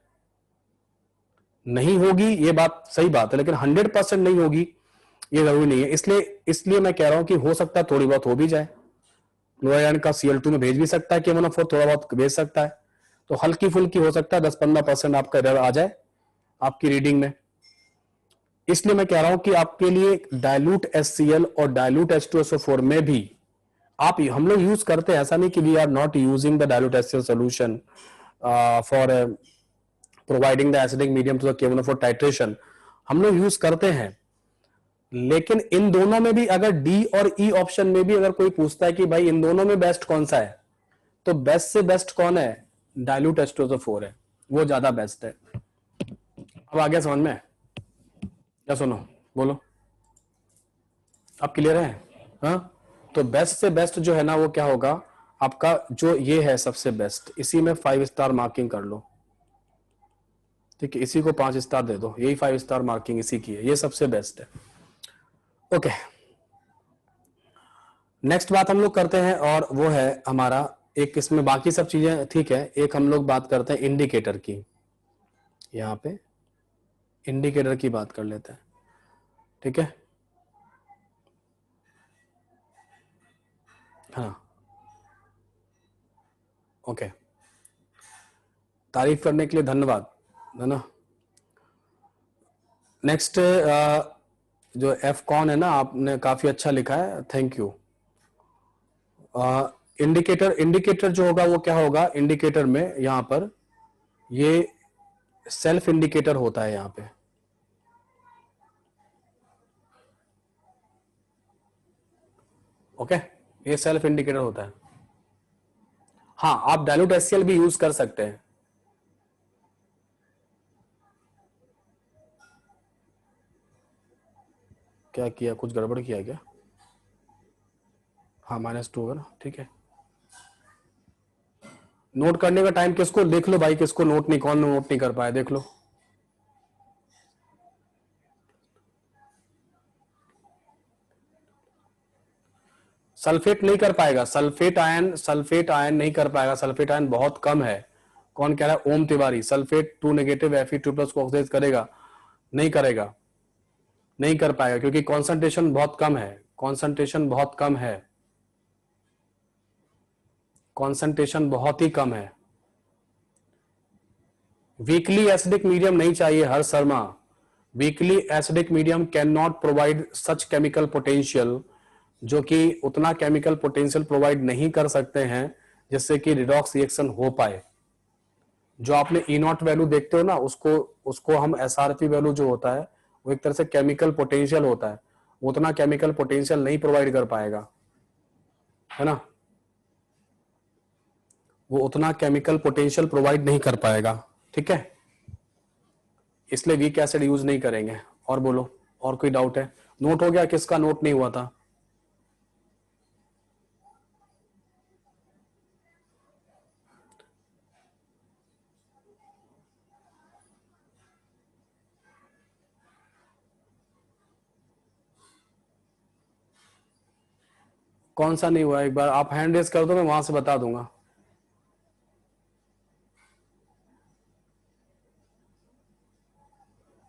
नहीं होगी ये बात सही बात है, लेकिन 100% नहीं होगी ये जरूरी नहीं है। इसलिए मैं कह रहा हूं कि हो सकता है थोड़ी बहुत हो भी जाए, क्लोराइड आयन का Cl2 में भेज भी सकता है, केमोनोफोर थोड़ा बहुत भेज सकता है, तो हल्की फुल्की हो सकता है 10-15% आपका एरर आ जाए आपकी रीडिंग में। इसलिए मैं कह रहा हूं कि आपके लिए डाइल्यूट HCl और डाइल्यूट H2SO4 में भी आप, हम लोग यूज करते हैं, ऐसा नहीं कि we are not using the dilute HCl solution for providing the acidic medium to the केमोनोफोर titration, हम लोग यूज करते हैं। लेकिन इन दोनों में भी अगर डी और ई ऑप्शन में भी अगर कोई पूछता है कि भाई इन दोनों में बेस्ट कौन सा है, तो बेस्ट से बेस्ट कौन है, डाइल्यूट H2SO4 है, वो ज्यादा बेस्ट है। अब आ गया समझ में, क्या सुनो, बोलो, आप क्लियर है, हाँ। तो बेस्ट से बेस्ट जो है ना वो क्या होगा आपका, जो ये है सबसे बेस्ट, इसी में 5 स्टार मार्किंग कर लो, ठीक है, इसी को 5 स्टार दे दो, यही 5 स्टार मार्किंग इसी की है, ये सबसे बेस्ट है। ओके, नेक्स्ट बात हम लोग करते हैं और वो है हमारा एक, इसमें बाकी सब चीजें ठीक है, एक हम लोग बात करते हैं इंडिकेटर की। यहाँ पे इंडिकेटर की बात कर लेते हैं, ठीक है। हाँ, ओके, तारीफ करने के लिए धन्यवाद, है ना। नेक्स्ट जो एफ कॉन है ना, आपने काफी अच्छा लिखा है, थैंक यू। इंडिकेटर, इंडिकेटर जो होगा वो क्या होगा, इंडिकेटर में यहां पर ये सेल्फ इंडिकेटर होता है यहां पे, ओके, ये सेल्फ इंडिकेटर होता है। हाँ, आप डायल्यूट एचसीएल भी यूज कर सकते हैं। क्या किया, कुछ गड़बड़ किया क्या? हाँ, -2 है ना, ठीक है। नोट करने का टाइम किसको, देख लो भाई, किसको नोट नहीं, कौन नोट नहीं कर पाया, देख लो। सल्फेट नहीं कर पाएगा, सल्फेट आयन, सल्फेट आयन नहीं कर पाएगा, सल्फेट आयन बहुत कम है। कौन कह रहा है? ओम तिवारी। सल्फेट 2 नेगेटिव Fe2+ को ऑक्सीडाइज करेगा? नहीं करेगा, नहीं कर पाएगा, क्योंकि कॉन्सेंट्रेशन बहुत कम है, कॉन्सेंट्रेशन बहुत कम है, कॉन्सेंट्रेशन बहुत ही कम है। वीकली एसिडिक मीडियम नहीं चाहिए हर Sharma, weakly acidic medium can not provide such chemical potential, जो कि उतना केमिकल पोटेंशियल प्रोवाइड नहीं कर सकते हैं जिससे कि रिडॉक्स रिएक्शन हो पाए। जो आपने ई नॉट वैल्यू देखते हो ना, उसको उसको हम एसआरपी वैल्यू जो होता है वो एक तरह से केमिकल पोटेंशियल होता है, उतना केमिकल पोटेंशियल नहीं प्रोवाइड कर पाएगा, है ना, वो उतना केमिकल पोटेंशियल प्रोवाइड नहीं कर पाएगा, ठीक है, इसलिए वीक एसिड यूज नहीं करेंगे। और बोलो, और कोई डाउट है? नोट हो गया? किसका नोट नहीं हुआ था? कौन सा नहीं हुआ? एक बार आप हैंड रेस कर दो, मैं वहां से बता दूंगा।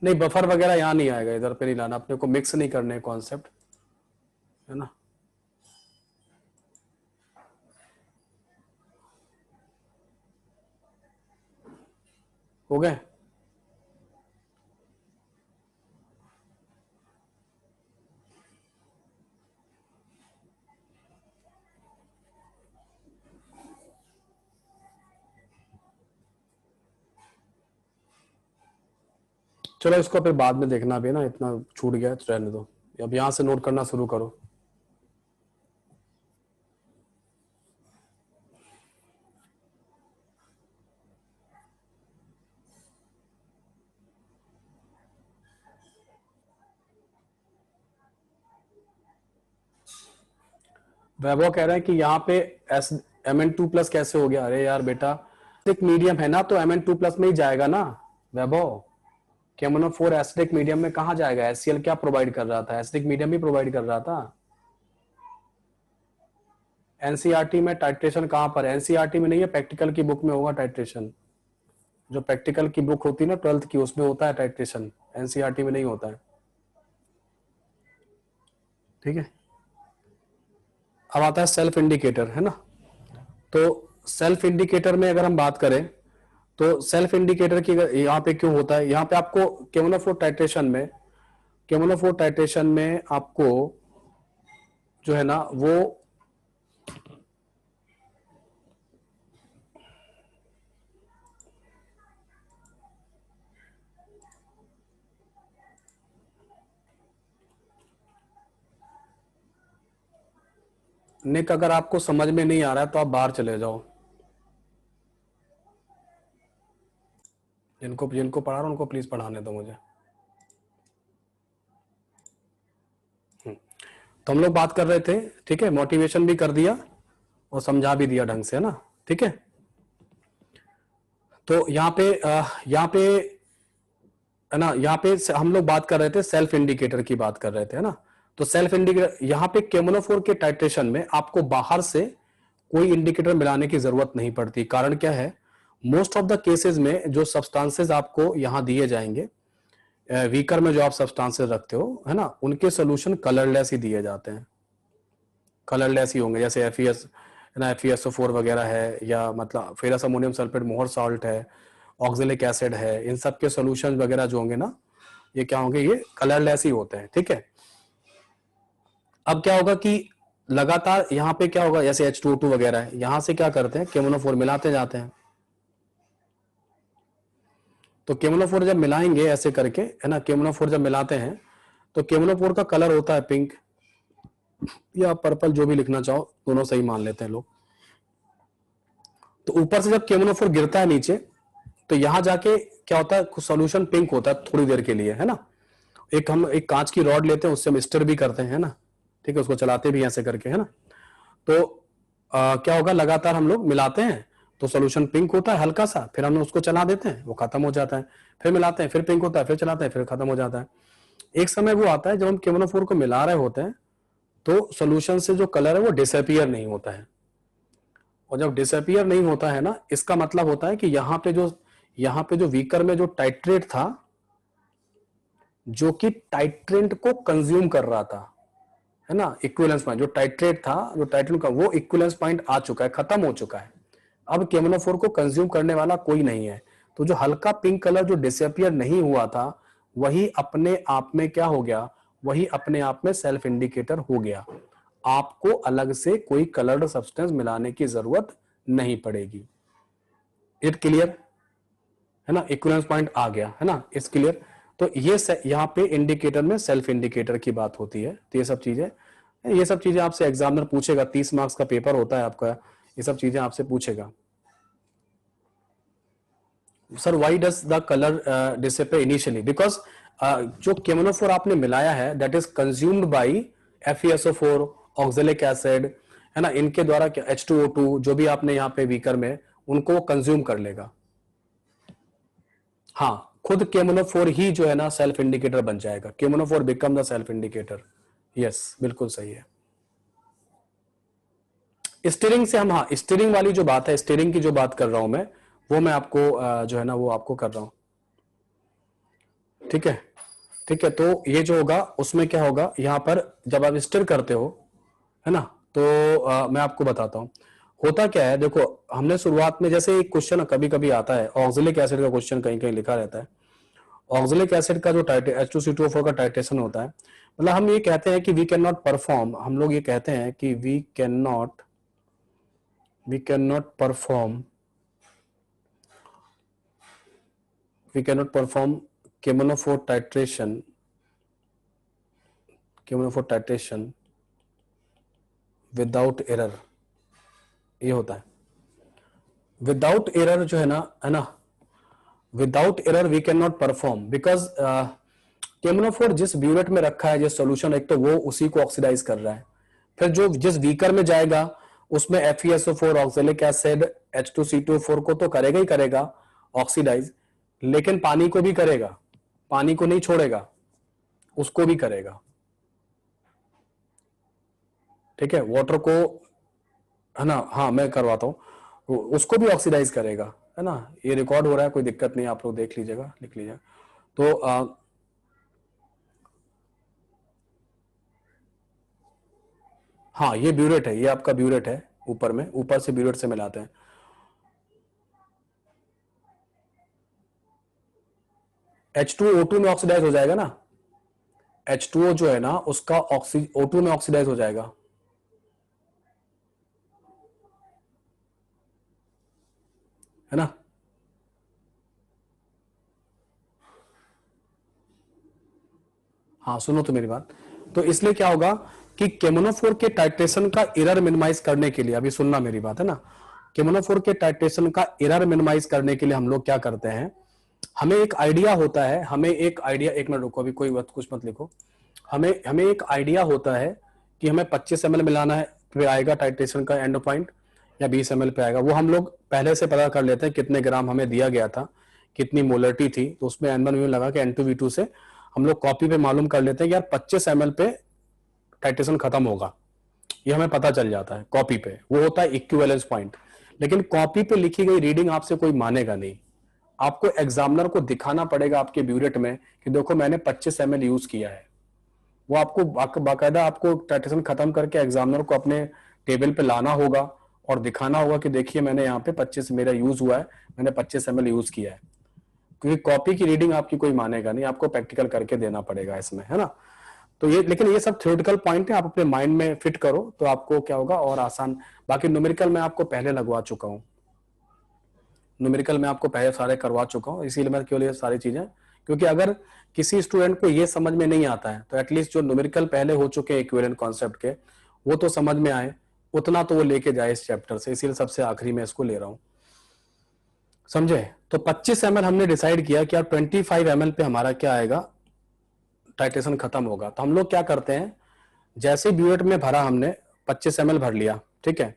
नहीं, बफर वगैरह यहाँ नहीं आएगा, इधर पे नहीं लाना, अपने को मिक्स नहीं करने कॉन्सेप्ट, है ना। हो गए? चलो, इसको फिर बाद में देखना भी है ना, इतना छूट गया तो रहने दो, अब यहां से नोट करना शुरू करो। वैभव कह रहे हैं कि यहाँ पे Mn2+ कैसे हो गया? अरे यार बेटा, एसिडिक मीडियम है ना, तो Mn2+ में ही जाएगा ना वैभव। KMnO4 एसिडिक मीडियम में कहा जाएगा? HCl क्या प्रोवाइड कर रहा था? एसिडिक मीडियम ही प्रोवाइड कर रहा था। एनसीईआरटी में टाइट्रेशन कहां पर? एनसीईआरटी में नहीं है, प्रैक्टिकल की बुक में होगा टाइट्रेशन। जो प्रैक्टिकल की बुक होती है ना 12th की, उसमें होता है टाइट्रेशन, एनसीईआरटी में नहीं होता है, ठीक है। अब आता है सेल्फ इंडिकेटर, है ना। तो सेल्फ इंडिकेटर में अगर हम बात करें तो सेल्फ इंडिकेटर की यहाँ पे क्यों होता है, यहाँ पे आपको केमोनोफोर टाइट्रेशन में, केमोनोफोर टाइट्रेशन में आपको जो है ना वो निक, अगर आपको समझ में नहीं आ रहा है तो आप बाहर चले जाओ। जिनको जिनको पढ़ा रहा हूं उनको प्लीज पढ़ाने दो मुझे। तो हम लोग बात कर रहे थे, ठीक है, मोटिवेशन भी कर दिया और समझा भी दिया ढंग से, है ना, ठीक है। तो यहाँ पे है ना, यहाँ पे हम लोग बात कर रहे थे सेल्फ इंडिकेटर की बात कर रहे थे, है ना। तो सेल्फ इंडिकेटर यहाँ पे केमोनोफोर के टाइट्रेशन में आपको बाहर से कोई इंडिकेटर मिलाने की जरूरत नहीं पड़ती। कारण क्या है, मोस्ट ऑफ द केसेस में जो सब्सटेंसेस आपको यहाँ दिए जाएंगे वीकर में, जो आप सब्सटेंसेस रखते हो, है ना, उनके सोल्यूशन कलरलेस ही दिए जाते हैं, कलरलेस ही होंगे। जैसे FeS ना, FeSO4 वगैरह है, या मतलब फेरस अमोनियम सल्फेट मोहर साल्ट है, ऑक्जेलिक एसिड है, इन सब के सोल्यूशन वगैरह जो होंगे ना, ये क्या होंगे, ये कलरलेस ही होते हैं। ठीक है, अब क्या होगा कि लगातार यहाँ पे क्या होगा, जैसे H2O2 वगैरह है, यहां से क्या करते हैं, केमोनोफोर मिलाते जाते हैं। तो केमोनोफोर जब मिलाएंगे ऐसे करके, है ना, केमोनोफोर जब मिलाते हैं तो केमोनोफोर का कलर होता है पिंक या पर्पल, जो भी लिखना चाहो, दोनों सही मान लेते हैं लोग। तो ऊपर से जब केमोनोफोर गिरता है नीचे, तो यहां जाके क्या होता है, सॉल्यूशन पिंक होता है थोड़ी देर के लिए, है ना। हम एक कांच की रॉड लेते हैं, उससे हम स्टर भी करते हैं ना, ठीक है, उसको चलाते भी ऐसे करके, है ना। तो क्या होगा, लगातार हम लोग मिलाते हैं तो सोल्यूशन पिंक होता है हल्का सा, फिर हम उसको चला देते हैं, वो खत्म हो जाता है, फिर मिलाते हैं, फिर पिंक होता है, फिर चलाते हैं, फिर खत्म हो जाता है। एक समय वो आता है जब हम केमोनोफोर को मिला रहे होते हैं तो सोल्यूशन से जो कलर है वो डिसअपियर नहीं होता है। और जब डिसअपियर नहीं होता है ना, इसका मतलब होता है कि यहाँ पे जो वीकर में जो टाइट्रेट था, जो कि टाइट्रेंट को कंज्यूम कर रहा था, है ना, इक्विवेलेंस पॉइंट, जो टाइट्रेट था, जो टाइट्रेंट का, वो इक्विवेलेंस पॉइंट आ चुका है, खत्म हो चुका है। अब केमोनोफोर को कंज्यूम करने वाला कोई नहीं है। तो जो हल्का पिंक कलर जो डिसअपियर नहीं हुआ था, वही अपने आप में क्या हो गया, वही अपने आप में सेल्फ इंडिकेटर हो गया। आपको अलग से कोई कलर्ड सब्सटेंस मिलाने की जरूरत नहीं पड़ेगी। इट क्लियर, है ना, इक्विवेलेंस पॉइंट आ गया, है ना, इट्स क्लियर। तो ये यहाँ पे इंडिकेटर में सेल्फ इंडिकेटर की बात होती है। तो ये सब चीजें आपसे एग्जामिनर पूछेगा, 30 मार्क्स का पेपर होता है आपका, ये सब चीजें आपसे पूछेगा। Sir why does the colour disappear initially, because जो केमोनोफोर आपने मिलाया है that is consumed by FeSO4, oxalic acid, है ना, इनके द्वारा H2O2 जो भी आपने यहाँ पे वीकर में, उनको कंज्यूम कर लेगा। हाँ, खुद केमोनोफोर ही जो है ना सेल्फ इंडिकेटर बन जाएगा, K M N O four become the self indicator. Yes, बिल्कुल सही है। स्टीयरिंग से हम, हाँ, स्टीयरिंग वाली जो बात है, स्टीयरिंग की जो बात कर रहा हूं मैं, वो मैं आपको जो है ना वो आपको कर रहा हूं। ठीक है, ठीक है। तो ये जो होगा उसमें क्या होगा, यहां पर जब आप स्टीयर करते हो, है ना, तो मैं आपको बताता हूं होता क्या है। देखो, हमने शुरुआत में जैसे एक क्वेश्चन कभी कभी आता है, ऑक्जेलिक एसिड का क्वेश्चन कहीं कहीं लिखा रहता है। ऑक्जेलिक एसिड का जो H2CO4 का टाइट्रेशन होता है, मतलब हम ये कहते हैं कि वी कैन नॉट परफॉर्म, हम लोग ये कहते हैं कि we can not perform K M N O four titration without error. ये होता है विदाउट एरर जो है ना, without error we can not perform, because K M N O four जिस ब्यूरेट में रखा है, जिस सोल्यूशन, एक तो वो उसी को ऑक्सीडाइज कर रहा है, फिर जो जिस वीकर में जाएगा उसमें FeSO4, ऑक्जेलिक एसिड, H2CO4 को तो करेगा ही करेगा ऑक्सीडाइज, लेकिन पानी को भी करेगा, पानी को नहीं छोड़ेगा, उसको भी करेगा। ठीक है, वाटर को, है ना, हाँ मैं करवाता हूं, उसको भी ऑक्सीडाइज करेगा, है ना। ये रिकॉर्ड हो रहा है, कोई दिक्कत नहीं, आप लोग देख लीजिएगा, लिख लीजिएगा। तो हाँ, ये ब्यूरेट है, ये आपका ब्यूरेट है, ऊपर में, ऊपर से ब्यूरेट से मिलाते हैं। H2O2 में ऑक्सीडाइज हो जाएगा ना, H2O जो है ना उसका O2 में ऑक्सीडाइज हो जाएगा, है ना। हाँ सुनो तो मेरी बात। तो इसलिए क्या होगा कि केमोनोफोर के टाइट्रेशन का एरर मिनिमाइज करने के लिए, अभी सुनना मेरी बात, है ना, केमोनोफोर के टाइट्रेशन का एरर मिनिमाइज करने के लिए हम लोग क्या करते हैं, हमें एक आइडिया होता है, एक मिनट रुको, अभी कोई कुछ मत लिखो। हमें एक आइडिया होता है कि हमें 25 ml मिलाना है, फिर आएगा टाइट्रेशन का एंड पॉइंट, या 20 ml पे आएगा, वो हम लोग पहले से पता कर लेते हैं कितने ग्राम हमें दिया गया था, कितनी मोलरिटी थी, तो उसमें N1V1 लगा के N2V2 से हम लोग कॉपी पे मालूम कर लेते हैं कि यार 25 ml पे टाइट्रेशन खत्म होगा, ये हमें पता चल जाता है कॉपी पे, वो होता है इक्विवेलेंस पॉइंट। लेकिन कॉपी पे लिखी गई रीडिंग आपसे कोई मानेगा नहीं, आपको एग्जामिनर को दिखाना पड़ेगा आपके ब्यूरेट में कि देखो मैंने 25 ml यूज किया है। वो आपको बाकायदा आपको टाइट्रेशन खत्म करके एग्जामिनर को अपने टेबल पे लाना होगा और दिखाना होगा कि देखिए मैंने यहाँ पे 25 मेरा यूज हुआ है, मैंने 25 ml यूज किया है। क्योंकि कॉपी की रीडिंग आपकी कोई मानेगा नहीं, आपको प्रैक्टिकल करके देना पड़ेगा इसमें, है ना। तो ये, लेकिन ये सब थ्योरेटिकल पॉइंट है, आप अपने माइंड में फिट करो तो आपको क्या होगा और आसान। बाकी न्यूमेरिकल मैं आपको पहले लगवा चुका हूँ, न्यूमेरिकल में आपको पहले सारे करवा चुका हूँ, इसीलिए मैं केवल ये सारी चीजें, क्योंकि अगर किसी स्टूडेंट को ये समझ में नहीं आता है तो एटलीस्ट जो न्यूमेरिकल पहले हो चुके हैं इक्विवेलेंट कॉन्सेप्ट के, वो तो समझ में आए, उतना तो वो लेके जाए इस चैप्टर से, इसीलिए सबसे आखिरी में इसको ले रहा हूँ, समझे। तो 25 ml हमने डिसाइड किया कि यार 25 ml पे हमारा क्या आएगा, टाइट्रेशन खत्म होगा। तो हम लोग क्या करते हैं, जैसे ब्यूरेट में भरा हमने 25 ml भर लिया, ठीक है,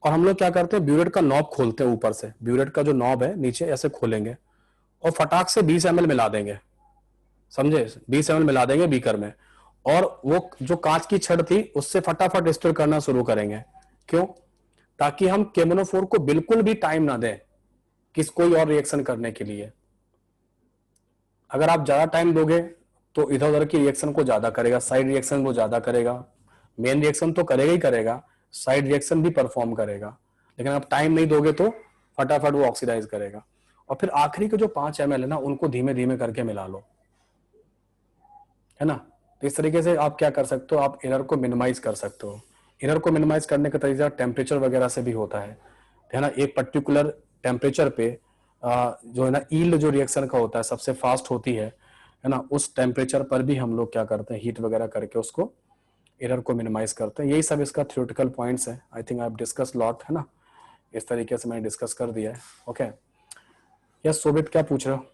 और हम लोग क्या करते हैं ब्यूरेट का नॉब खोलते हैं, ऊपर से ब्यूरेट का जो नॉब है नीचे ऐसे खोलेंगे और फटाक से 20 ml मिला देंगे, समझे, 20 ml मिला देंगे बीकर में, और वो जो कांच की छड़ थी उससे फटाफट स्टर करना शुरू करेंगे। क्यों? ताकि हम केमोनोफोर को बिल्कुल भी टाइम ना दें किस कोई और रिएक्शन करने के लिए। अगर आप ज्यादा टाइम दोगे तो इधर उधर की रिएक्शन को ज्यादा करेगा, साइड रिएक्शन वो ज्यादा करेगा, मेन रिएक्शन तो करेगा ही करेगा, साइड रिएक्शन भी परफॉर्म करेगा, लेकिन आप टाइम नहीं दोगे तो फटाफट वो ऑक्सीडाइज करेगा। और फिर आखिरी के जो 5 ml है ना, उनको धीमे धीमे करके मिला लो, है ना। तो इस तरीके से आप क्या कर सकते हो, आप एरर को मिनिमाइज कर सकते हो। एरर को मिनिमाइज करने का तरीका टेम्परेचर वगैरह से भी होता है ना। एक पर्टिकुलर टेम्परेचर पे जो है ना ईल्ड जो रिएक्शन का होता है सबसे फास्ट होती है ना, उस टेम्परेचर पर भी हम लोग क्या करते हैं हीट वगैरह करके उसको एरर को मिनिमाइज करते हैं। यही सब इसका थ्योरेटिकल पॉइंट्स है। I think I have discuss lot, है ना, इस तरीके से मैंने डिस्कस कर दिया है। ओके, यस सोबित, क्या पूछ रहे हो,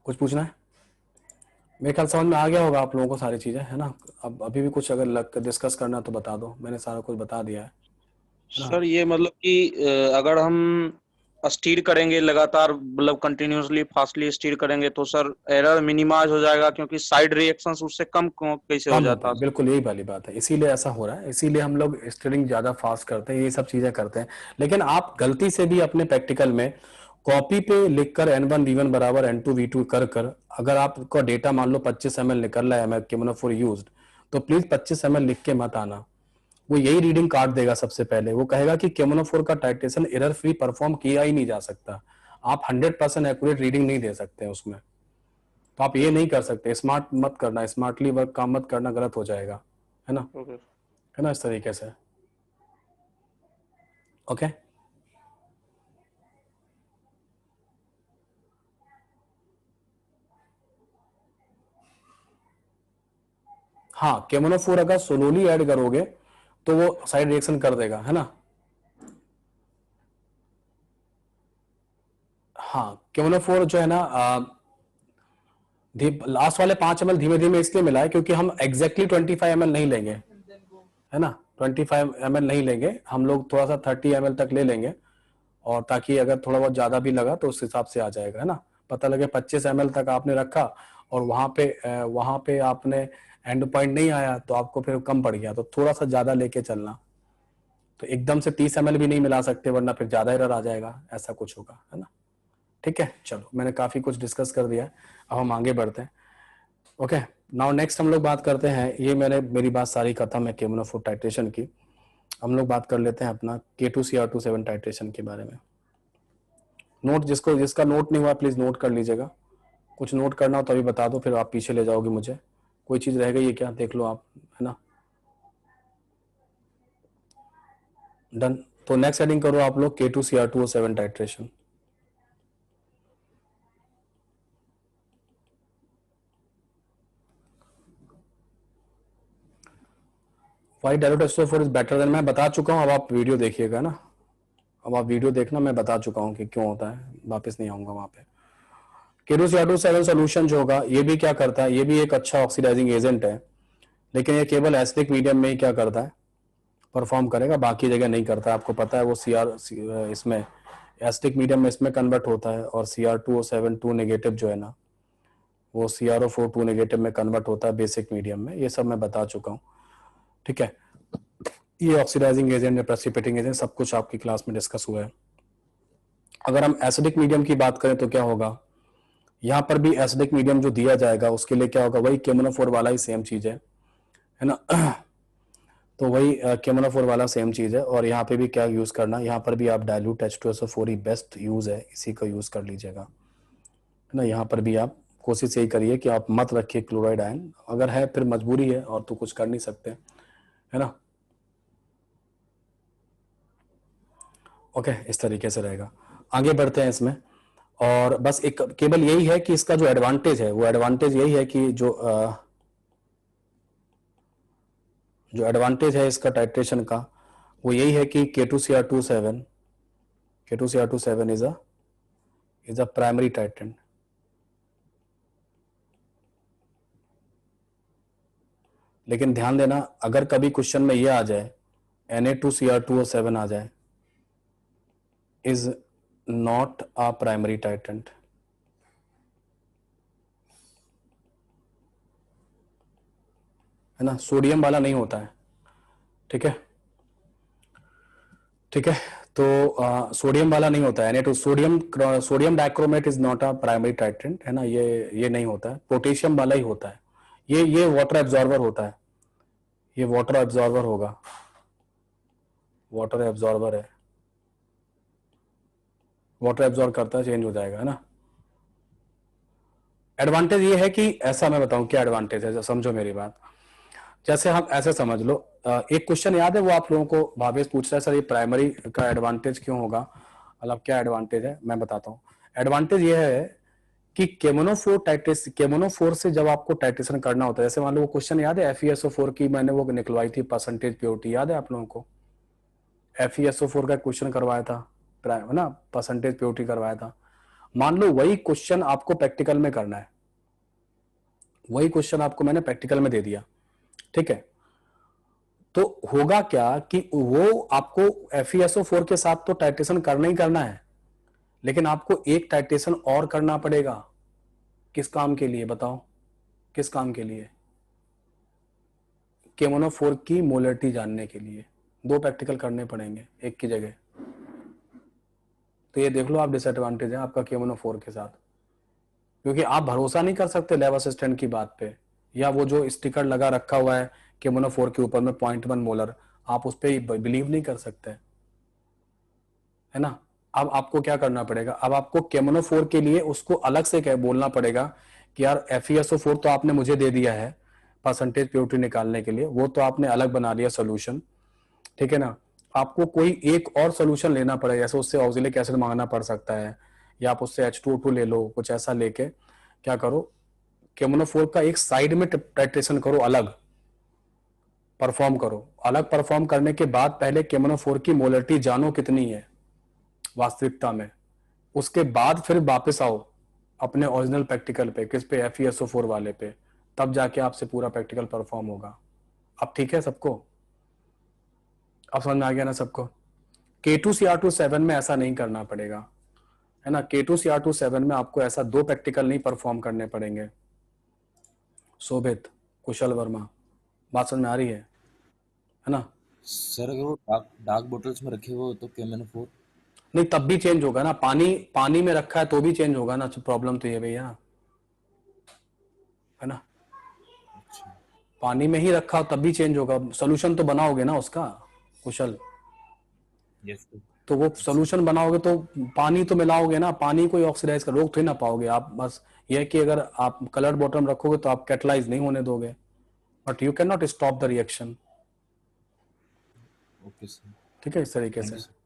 कुछ पूछना है? मेरे ख्याल समझ में आ गया होगा आप लोगों को सारी चीजें, है ना। अब अभी भी कुछ अगर लग डिस्कस करना तो बता दो, मैंने सारा कुछ बता दिया है ना? सर ये मतलब कि अगर हम स्टीर करेंगे लगातार, मतलब कंटिन्यूअसली फास्टली स्टीर करेंगे तो सर एरर मिनिमाइज हो जाएगा, क्योंकि साइड रिएक्शंस उससे कम कैसे हो जाता है? बिल्कुल यही वाली बात है, इसीलिए ऐसा हो रहा है, इसीलिए हम लोग स्टीयरिंग ज्यादा फास्ट करते हैं, ये सब चीजें करते हैं। लेकिन आप गलती से भी अपने प्रैक्टिकल में कॉपी पे लिखकर N1V1 बराबर N2V2 कर अगर आपका डेटा मान लो 25 ml निकल रहा है केमोनोफोर यूज्ड, तो प्लीज 25 ml लिख के मत आना। वो यही रीडिंग काट देगा सबसे पहले, वो कहेगा कि केमोनोफोर का टाइट्रेशन एरर फ्री परफॉर्म किया ही नहीं जा सकता, आप 100% एक्यूरेट रीडिंग नहीं दे सकते हैं उसमें। तो आप ये नहीं कर सकते, स्मार्ट मत करना, स्मार्टली वर्क काम मत करना, गलत हो जाएगा, है ना। है ना, इस तरीके से। ओके, हाँ, केमोनोफोर अगर सोलोली ऐड करोगे तो वो साइड रिएक्शन कर देगा, है ना। हाँ, केमोनोफोर जो है ना लास्ट वाले 5 ml धीमे धीमे इसलिए मिला है क्योंकि हम एग्जैक्टली 25 ml नहीं लेंगे, है ना, 25 ml नहीं लेंगे हम लोग, थोड़ा सा 30 ml तक ले लेंगे, और ताकि अगर थोड़ा बहुत ज्यादा भी लगा तो उस हिसाब से आ जाएगा, है ना। पता लगे 25 ml तक आपने रखा और वहां पे आपने एंड पॉइंट नहीं आया तो आपको फिर कम पड़ गया, तो थोड़ा सा ज्यादा लेके चलना। तो एकदम से 30 ml भी नहीं मिला सकते वरना फिर ज्यादा एरर आ जाएगा, ऐसा कुछ होगा, है ना। ठीक है, चलो मैंने काफी कुछ डिस्कस कर दिया है, अब हम आगे बढ़ते हैं। ओके, नाउ नेक्स्ट हम लोग बात करते हैं, ये मेरी बात सारी खत्म है केमोनोफोर टाइट्रेशन की। हम लोग बात कर लेते हैं अपना K2CR27 टाइट्रेशन के बारे में। नोट जिसका नोट नहीं हुआ प्लीज नोट कर लीजिएगा, कुछ नोट करना हो तो अभी बता दो, फिर आप पीछे ले जाओगे मुझे, कोई चीज रह गई है क्या देख लो आप, है ना। डन, तो नेक्स्ट हेडिंग करो आप लोग K2CR207 टाइट्रेशन। वाई डायलोटेस्टोफोर इज बेटर देन, मैं बता चुका हूं, अब आप वीडियो देखिएगा ना, अब आप वीडियो देखना, मैं बता चुका हूं कि क्यों होता है, वापस नहीं आऊंगा वहां पे। K2CR27 सोल्यूशन जो होगा ये भी क्या करता है, ये भी एक अच्छा ऑक्सीडाइजिंग एजेंट है, लेकिन ये केवल एसिडिक मीडियम में ही क्या करता है, परफॉर्म करेगा, बाकी जगह नहीं करता। आपको पता है वो इसमें एसिडिक मीडियम में इसमें कन्वर्ट होता है, और Cr2O7 2 नेगेटिव जो है ना वो CrO4 2 नेगेटिव में कन्वर्ट होता है बेसिक मीडियम में। ये सब मैं बता चुका हूँ, ठीक है। ये ऑक्सीडाइजिंग एजेंट या प्रेसिपिटेटिंग एजेंट सब कुछ आपकी क्लास में डिस्कस हुआ है। अगर हम एसिडिक मीडियम की बात करें तो क्या होगा, यहाँ पर भी एसिडिक मीडियम जो दिया जाएगा उसके लिए क्या होगा, वही KMnO4 वाला ही सेम चीज है ना। तो वही KMnO4 वाला सेम चीज है, और यहाँ पे भी क्या यूज करना, यहाँ पर भी आप डाइल्यूट H2SO4 ही बेस्ट यूज है, इसी का यूज कर लीजिएगा, है ना। यहाँ पर भी आप कोशिश यही करिए कि आप मत रखिए क्लोराइड आयन, अगर है फिर मजबूरी है और तो कुछ कर नहीं सकते, है ना। ओके, इस तरीके से रहेगा। आगे बढ़ते हैं इसमें, और बस एक केवल यही है कि इसका जो एडवांटेज है वो एडवांटेज यही है कि जो एडवांटेज है इसका टाइट्रेशन का वो यही है कि K2Cr27 is a primary titrant. लेकिन ध्यान देना, अगर कभी क्वेश्चन में ये आ जाए Na2Cr2O7 आ जाए, is not a primary titrant, है ना, सोडियम वाला नहीं होता है, ठीक है, ठीक है। तो सोडियम वाला नहीं होता है, Na2 sodium dichromate is not a primary titrant, है ना, ये नहीं होता है, पोटेशियम वाला ही होता है। ये वाटर एब्जॉर्बर होता है, ये वाटर एब्जॉर्बर होगा, वाटर एब्जॉर्बर है, वाटर एब्जॉर्ब करता है, चेंज हो जाएगा, है ना। एडवांटेज ये है कि ऐसा मैं बताऊं क्या एडवांटेज है, समझो मेरी बात। जैसे हम ऐसे समझ लो, एक क्वेश्चन याद है वो आप लोगों को, भावेश पूछ रहा है सर ये प्राइमरी का एडवांटेज क्यों होगा, मतलब क्या एडवांटेज है, मैं बताता हूँ। एडवांटेज ये है कि KMnO4 से जब आपको टाइट्रेशन करना होता है, जैसे मान लो वो क्वेश्चन याद है FeSO4 की, मैंने वो निकलवाई थी परसेंटेज प्योरिटी, याद है आप लोगों को, FeSO4 का क्वेश्चन करवाया था, है ना, परसेंटेज प्योरिटी करवाया था। मान लो वही क्वेश्चन आपको प्रैक्टिकल में करना है, वही क्वेश्चन आपको मैंने प्रैक्टिकल में दे दिया, ठीक है। तो होगा क्या कि वो आपको FeSO4 के साथ तो टाइट्रेशन करना ही करना है, लेकिन आपको एक टाइट्रेशन और करना पड़ेगा, किस काम के लिए बताओ, किस काम के लिए, KMnO4 की मोलरिटी जानने के लिए, दो प्रैक्टिकल करने पड़ेंगे एक की जगह। तो ये देख लो आप, डिसएडवांटेज है आपका KMnO4 के साथ, क्योंकि आप भरोसा नहीं कर सकते लैब असिस्टेंट की बात पे, या वो जो स्टिकर लगा रखा हुआ है KMnO4 के ऊपर में 0.1 मोलर, आप उस पर बिलीव नहीं कर सकते, है ना। अब आपको क्या करना पड़ेगा, अब आपको KMnO4 के लिए उसको अलग से क्या बोलना पड़ेगा कि यार FeSO4 तो आपने मुझे दे दिया है परसेंटेज प्योरिटी निकालने के लिए, वो तो आपने अलग बना लिया सोल्यूशन, ठीक है ना। आपको कोई एक और सोल्यूशन लेना पड़ेगा, जैसे उससे ऑक्जेलिक एसिड मांगना पड़ सकता है, या आप उससे H2O2 ले लो, कुछ ऐसा लेके क्या करो, KMnO4 का एक साइड में टाइट्रेशन करो, अलग परफॉर्म करो, अलग परफॉर्म करने के बाद पहले KMnO4 की मोलरिटी जानो कितनी है वास्तविकता में, उसके बाद फिर वापस आओ अपने ओरिजिनल प्रैक्टिकल पे, किस पे, FeSO4 वाले पे, तब जाके आपसे पूरा प्रैक्टिकल परफॉर्म होगा। अब ठीक है सबको, अब समझ में आ गया ना सबको। K2Cr27 में ऐसा नहीं करना पड़ेगा, है ना, K2Cr27 में आपको ऐसा दो प्रैक्टिकल नहीं परफॉर्म करने पड़ेंगे। शोभित, कुशल वर्मा, बात समझ में आ रही है ना। सर अगर वो डार्क बोतल्स में रखे हुए हो तो KMnO4 नहीं तब भी चेंज होगा ना, पानी में रखा है तो भी चेंज होगा ना, प्रॉब्लम तो ये भैया, है ना, पानी में ही रखा हो तब भी चेंज होगा, सोल्यूशन तो बनाओगे ना उसका कुशल, यस तो वो सोल्यूशन बनाओगे तो पानी तो मिलाओगे ना, पानी को ऑक्सीडाइज कर रोक थोड़ी ना पाओगे आप, बस ये है कि अगर आप कलर्ड बॉटम रखोगे तो आप कैटलाइज नहीं होने दोगे, but you can not stop the reaction, okay sir, ठीक है, इस तरीके थैंक से। You sir.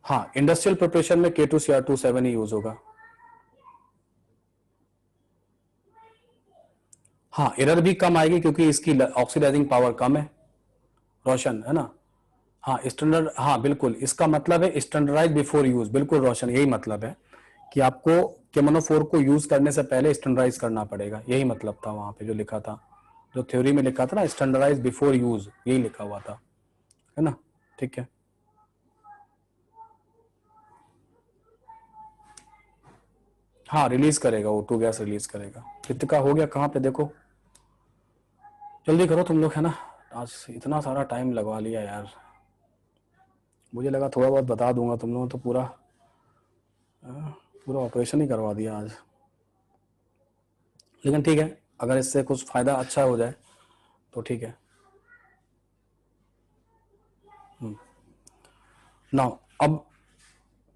हाँ, इंडस्ट्रियल प्रिपरेशन में K2Cr27 ही यूज होगा। हाँ, एरर भी कम आएगी क्योंकि इसकी ऑक्सीडाइजिंग पावर कम है, रोशन, है ना। हाँ स्टैंडर्ड, हाँ बिल्कुल, इसका मतलब है स्टैंडर्डाइज बिफोर यूज, बिल्कुल रोशन, यही मतलब है कि आपको KMnO4 को यूज करने से पहले स्टैंडर्डाइज करना पड़ेगा, यही मतलब था वहां पे जो लिखा था, जो थ्योरी में लिखा था ना, स्टैंडर्डाइज बिफोर यूज, यही लिखा हुआ था, है ना, ठीक है। हाँ रिलीज करेगा, O2 गैस रिलीज करेगा। कृतिका हो गया, कहाँ पे देखो, जल्दी करो तुम लोग, है ना, आज इतना सारा टाइम लगवा लिया यार, मुझे लगा थोड़ा बहुत बता दूंगा, तुम लोगों तो पूरा पूरा ऑपरेशन ही करवा दिया आज। लेकिन ठीक है, अगर इससे कुछ फायदा अच्छा हो जाए तो ठीक है। नाउ अब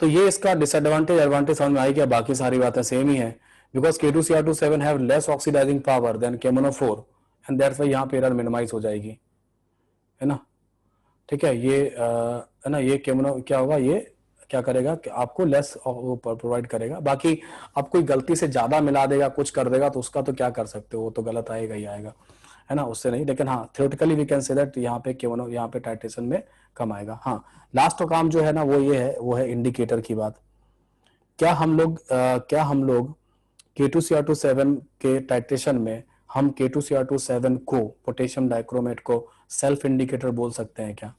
तो ये इसका डिसएडवांटेज एडवांटेज समझ में आई क्या? बाकी सारी बातें सेम ही है, because K2Cr27 have less oxidising power than KMnO4 and that's why यहाँ पे एरर मिनिमाइज हो जाएगी, है ना। ठीक है, ये है ना, ये केमनो क्या होगा, ये क्या करेगा कि आपको लेस प्रोवाइड करेगा। बाकी आप कोई गलती से ज्यादा मिला देगा, कुछ कर देगा, तो उसका तो क्या कर सकते हो, वो तो गलत आएगा ही आएगा, है ना, उससे नहीं। लेकिन हाँ theoretically we can say that यहाँ पे केमनो, यहाँ पे टाइट्रेशन में कम आएगा। हाँ लास्ट काम जो है ना वो ये है, वो है इंडिकेटर की बात। क्या हम लोग K2Cr27 के टाइट्रेशन में हम K2Cr27 को, पोटेशियम डाइक्रोमेट को सेल्फ इंडिकेटर बोल सकते हैं क्या?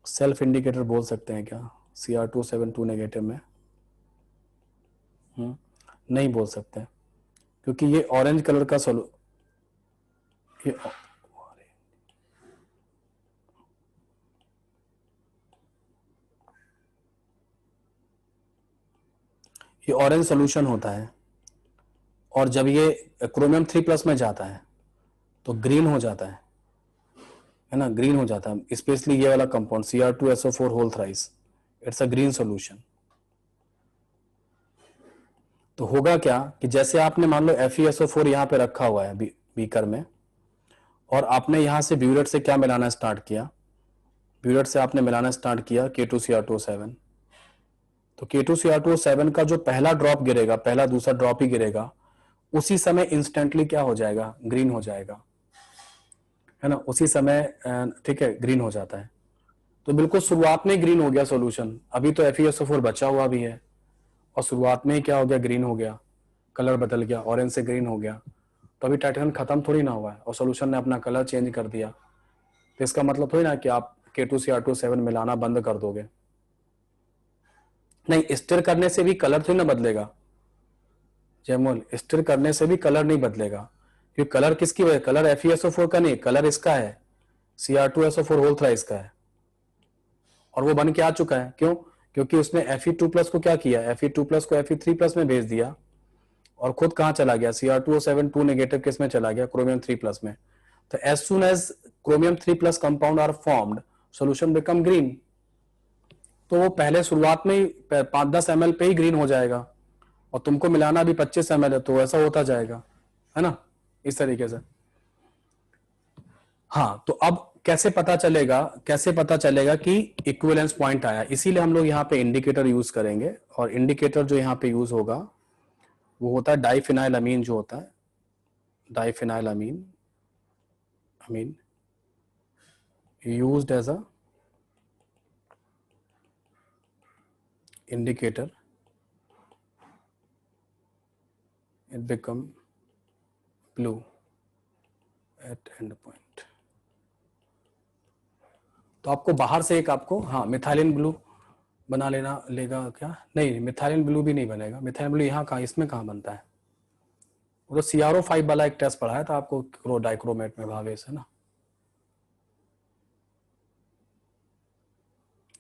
सेल्फ इंडिकेटर बोल सकते हैं क्या Cr272 नेगेटिव में? नहीं बोल सकते, क्योंकि ये ऑरेंज कलर का ये ये ऑरेंज सोल्यूशन होता है, और जब ये क्रोमियम 3+ में जाता है तो ग्रीन हो जाता है ना, ग्रीन हो जाता है, स्पेशली ये वाला compound Cr2SO4 whole thrice, it's a green solution. तो होगा क्या कि जैसे आपने मान लो FeSO4 यहाँ पे रखा हुआ है बीकर में, और आपने यहां से ब्यूरेट से क्या मिलाना स्टार्ट किया, ब्यूरेट से आपने मिलाना स्टार्ट किया K2Cr27, तो K2Cr27 का जो पहला ड्रॉप गिरेगा, पहला दूसरा ड्रॉप ही गिरेगा, उसी समय इंस्टेंटली क्या हो जाएगा, ग्रीन हो जाएगा, है ना, उसी समय ठीक है ग्रीन हो जाता है। तो बिल्कुल शुरुआत में ग्रीन हो गया सॉल्यूशन, अभी तो FeSO4 बचा हुआ भी है, और शुरुआत में ही क्या हो गया, ग्रीन हो गया, कलर बदल गया, ऑरेंज से ग्रीन हो गया। तो अभी टाइट्रेशन खत्म थोड़ी ना हुआ है और सॉल्यूशन ने अपना कलर चेंज कर दिया, तो इसका मतलब थोड़ी ना कि आप K2Cr27 मिलाना बंद कर दोगे। नहीं, स्टिर करने से भी कलर थोड़ी ना बदलेगा जयमोल, स्टिर करने से भी कलर नहीं बदलेगा, क्योंकि कलर किसकी वजह, कलर FeSO4 का नहीं, कलर इसका है, Cr2SO4 होल थ्राइस का है, और वो बन के आ चुका है। क्यों? क्योंकि उसने Fe2+ को क्या किया, Fe2+ को Fe3+ में भेज दिया, और खुद कहां चला गया, Cr2O7 नेगेटिव किस में चला गया, क्रोमियम 3+ में। तो as soon as chromium 3+ compound are formed, solution become green. तो वो पहले शुरुआत में ही 5-10 ml पे ही ग्रीन हो जाएगा, और तुमको मिलाना भी 25 ml है, तो ऐसा होता जाएगा, है ना, इस तरीके से। हाँ तो अब कैसे पता चलेगा, कैसे पता चलेगा कि इक्विवेलेंस पॉइंट आया, इसीलिए हम लोग यहाँ पे इंडिकेटर यूज करेंगे। और इंडिकेटर जो यहाँ पे यूज होगा वो होता है डाइफिनाइल अमीन, जो होता है diphenyl amine, amine used as a indicator, it become blue at end point। तो आपको बाहर से एक आपको, हाँ मिथाइलिन ब्लू बना लेना लेगा क्या, नहीं मिथाइलिन ब्लू भी नहीं बनेगा, मिथाइलिन ब्लू यहाँ कहाँ, इसमें कहाँ बनता है, वो तो CrO5 वाला एक टेस्ट पढ़ाया था आपको डाइक्रोमेट में, भावेश, है ना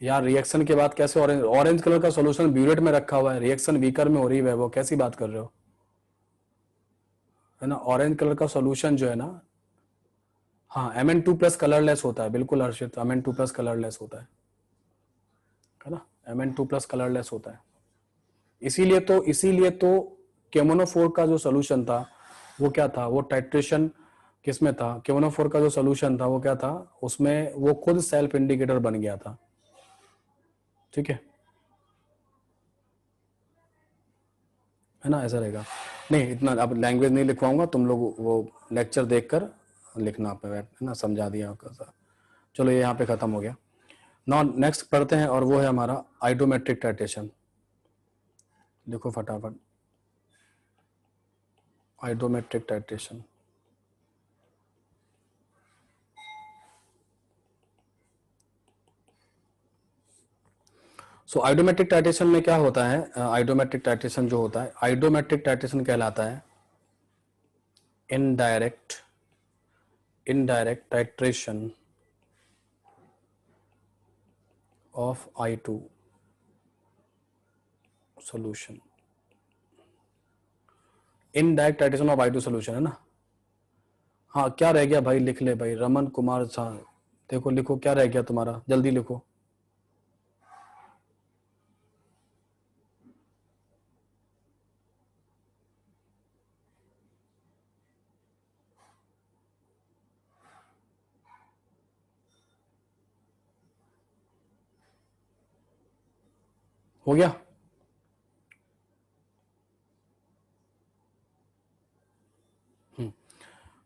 यार। रिएक्शन के बाद कैसे ऑरेंज, ऑरेंज कलर का सॉल्यूशन ब्यूरेट में रखा हुआ है, रिएक्शन बीकर में हो रही है, वो कैसी बात कर रहे हो, है ना। ऑरेंज कलर का सॉल्यूशन जो है ना, हाँ Mn2+ कलरलेस होता है, बिल्कुल हर्षित, Mn2+ कलरलेस होता है ना, Mn2+ कलरलेस होता है। इसीलिए तो KMnO4 का जो सोल्यूशन था वो क्या था, वो टाइट्रेशन किसमें था, KMnO4 का जो सोल्यूशन था वो क्या था, उसमें वो खुद सेल्फ इंडिकेटर बन गया था, ठीक है ना, ऐसा रहेगा। नहीं इतना अब लैंग्वेज नहीं लिखवाऊंगा, तुम लोग वो लेक्चर देखकर लिखना पे बैठ, है ना, समझा दिया आपका। चलो ये यहाँ पे खत्म हो गया। नाउ नेक्स्ट पढ़ते हैं, और वो है हमारा आइडोमेट्रिक टाइट्रेशन। देखो फटाफट, आइडोमेट्रिक टाइट्रेशन। सो आइडोमेट्रिक टाइट्रेशन में क्या होता है, आइडोमेट्रिक टाइट्रेशन जो होता है, आइडोमेट्रिक टाइट्रेशन कहलाता है indirect titration of I2 solution. Indirect titration of I2 solution है ना। हाँ, क्या रह गया भाई, लिख ले भाई, रमन कुमार झा, देखो लिखो क्या रह गया तुम्हारा, जल्दी लिखो। हो गया?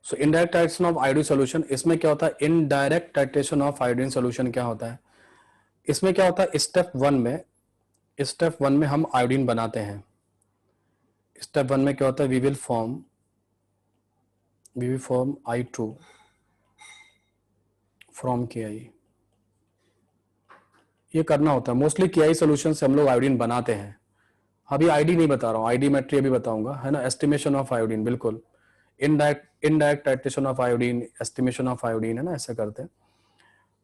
सो indirect titration of iodine solution, इसमें क्या होता है, indirect titration of iodine solution क्या होता है, इसमें क्या होता है, स्टेप वन में हम आयोडीन बनाते हैं। स्टेप वन में क्या होता है, we will form I2 from KI। ये करना होता है मोस्टली, KI सॉल्यूशन से हम लोग आयोडीन बनाते हैं। अभी आईडी नहीं बता रहा हूँ, आईडीमेट्री अभी बताऊंगा, है ना। एस्टिमेशन ऑफ आयोडीन, बिल्कुल indirect titration of iodine, estimation of iodine, है ना, ऐसा करते हैं।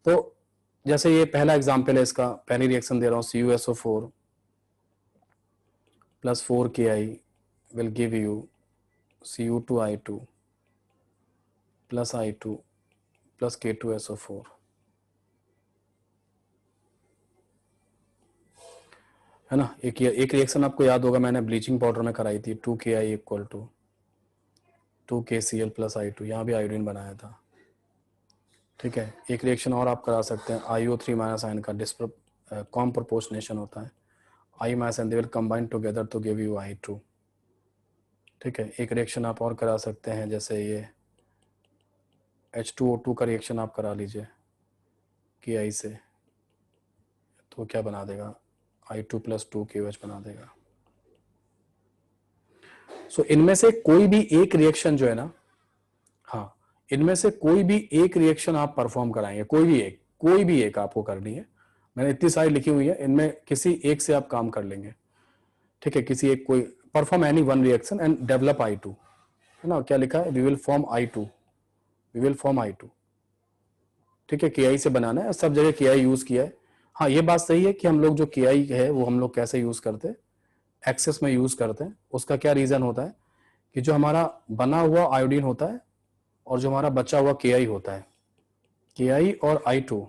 तो जैसे ये पहला एग्जांपल है, इसका पहली रिएक्शन दे रहा हूँ, CuSO4 plus 4KI will give you Cu2I2 plus I2 plus K2SO4, है ना। एक रिएक्शन आपको याद होगा, मैंने ब्लीचिंग पाउडर में कराई थी, 2KI equal to 2KCl plus I2, यहाँ भी आयोडीन बनाया था, ठीक है। एक रिएक्शन और आप करा सकते हैं, IO3 माइनस आयन का कॉम प्रोपोर्शनेशन होता है, I minus and they will combine together to give you I2, ठीक है। एक रिएक्शन आप और करा सकते हैं, जैसे ये H2O2 का रिएक्शन आप करा लीजिए KI से, तो क्या बना देगा, I2 प्लस 2KOH बना देगा। सो इनमें से कोई भी एक रिएक्शन जो है ना, हाँ, इनमें से कोई भी एक रिएक्शन आप परफॉर्म कराएंगे, कोई भी एक आपको करनी है। मैंने इतनी सारी लिखी हुई है, इनमें किसी एक से आप काम कर लेंगे, ठीक है। किसी एक, कोई perform any one reaction and develop I2, है ना। क्या लिखा है, वी विल फॉर्म I2, ठीक है। KI से बनाना है, सब जगह KI यूज किया है। हाँ, ये बात सही है कि हम लोग जो KI है वो हम लोग कैसे यूज करते हैं, एक्सेस में यूज करते हैं। उसका क्या रीजन होता है कि जो हमारा बना हुआ आयोडीन होता है और जो हमारा बचा हुआ KI होता है, KI और I2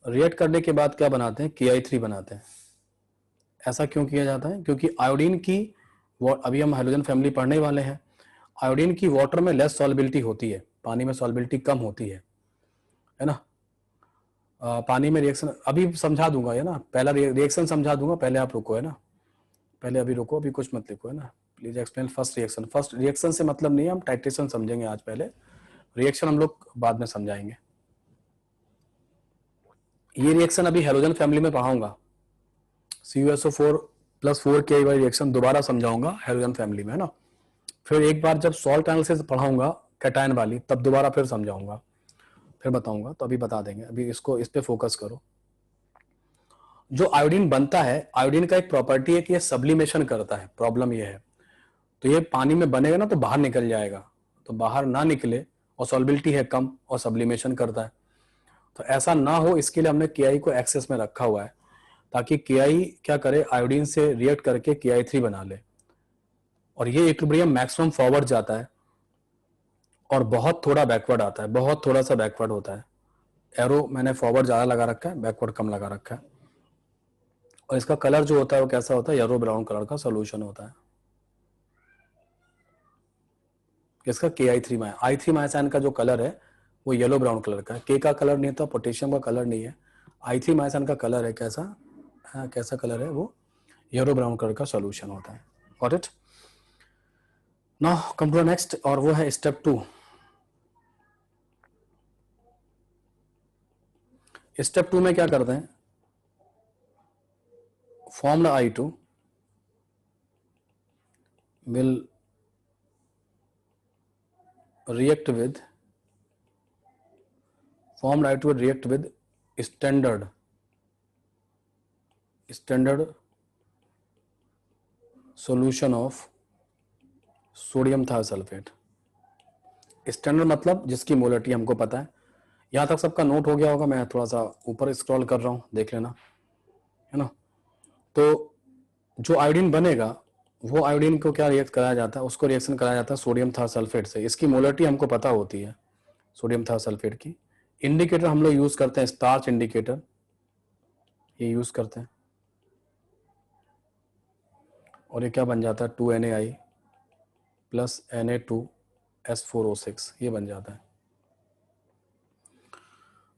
रिएक्ट करने के बाद क्या बनाते हैं, KI3 बनाते हैं। ऐसा क्यों किया जाता है, क्योंकि आयोडीन की, अभी हम हाइड्रोजन फैमिली पढ़ने वाले हैं, आयोडीन की वाटर में लेस सॉल्बिलिटी होती है, पानी में सॉल्बिलिटी कम होती है ना। पानी में रिएक्शन अभी समझा दूंगा, है ना, पहला रिएक्शन समझा दूंगा, पहले आप रुको, है ना, पहले अभी रुको, अभी कुछ मत लिखो, है ना। प्लीज एक्सप्लेन फर्स्ट रिएक्शन से मतलब नहीं है, हम टाइट्रेशन समझेंगे आज, पहले रिएक्शन हम लोग बाद में समझाएंगे। ये रिएक्शन अभी हेलोजन फैमिली में पढ़ाऊंगा, CuSO4 प्लस 4KI वाली रिएक्शन दोबारा समझाऊंगा हेलोजन फैमिली में, है ना। फिर एक बार जब सॉल्ट एनालिसिस पढ़ाऊंगा कैटायन वाली, तब दोबारा फिर समझाऊंगा, फिर बताऊंगा। तो अभी बता देंगे, अभी इसको, इस पे फोकस करो। जो आयोडीन बनता है, आयोडीन का एक प्रॉपर्टी है कि ये सब्लिमेशन करता है। प्रॉब्लम ये है, तो ये पानी में बनेगा ना तो बाहर निकल जाएगा, तो बाहर ना निकले, और सॉल्बिलिटी है कम और सब्लिमेशन करता है। तो ऐसा ना हो, इसके लिए हमने KI को एक्सेस में रखा हुआ है, ताकि KI क्या करे, आयोडीन से रिएक्ट करके KI3 बना ले, और ये इक्विलिब्रियम मैक्सिमम फॉरवर्ड जाता है और बहुत थोड़ा बैकवर्ड आता है, बहुत थोड़ा सा बैकवर्ड होता है। एरो मैंने फॉरवर्ड ज्यादा लगा रखा है, बैकवर्ड कम लगा रखा है। और इसका कलर जो होता है वो कैसा होता है, येलो ब्राउन कलर का सोल्यूशन होता है। इसका KI3 I3 माइसाइन का जो कलर है वो येलो ब्राउन कलर का है। K का कलर नहीं होता, पोटेशियम का कलर नहीं है, I3 माइसाइन का कलर है कैसा, कैसा कलर है, वो येलो ब्राउन कलर का सोल्यूशन होता है। Got it? Now come to next, और वो है स्टेप 2। स्टेप 2 में क्या करते हैं, formed I2 will react with standard standard solution of sodium thiosulphate. Standard मतलब जिसकी मोलरिटी हमको पता है। यहां तक सबका नोट हो गया होगा, मैं थोड़ा सा ऊपर स्क्रॉल कर रहा हूं, देख लेना, है ना। तो जो आयोडीन बनेगा वो आयोडीन को क्या रिएक्ट कराया जाता है, उसको रिएक्शन कराया जाता है सोडियम थायोसल्फेट से। इसकी मोलरिटी हमको पता होती है सोडियम थायोसल्फेट की। इंडिकेटर हम लोग यूज करते हैं स्टार्च इंडिकेटर, ये यूज करते हैं, और ये क्या बन जाता है 2NaI प्लस Na2S4O6, ये बन जाता है।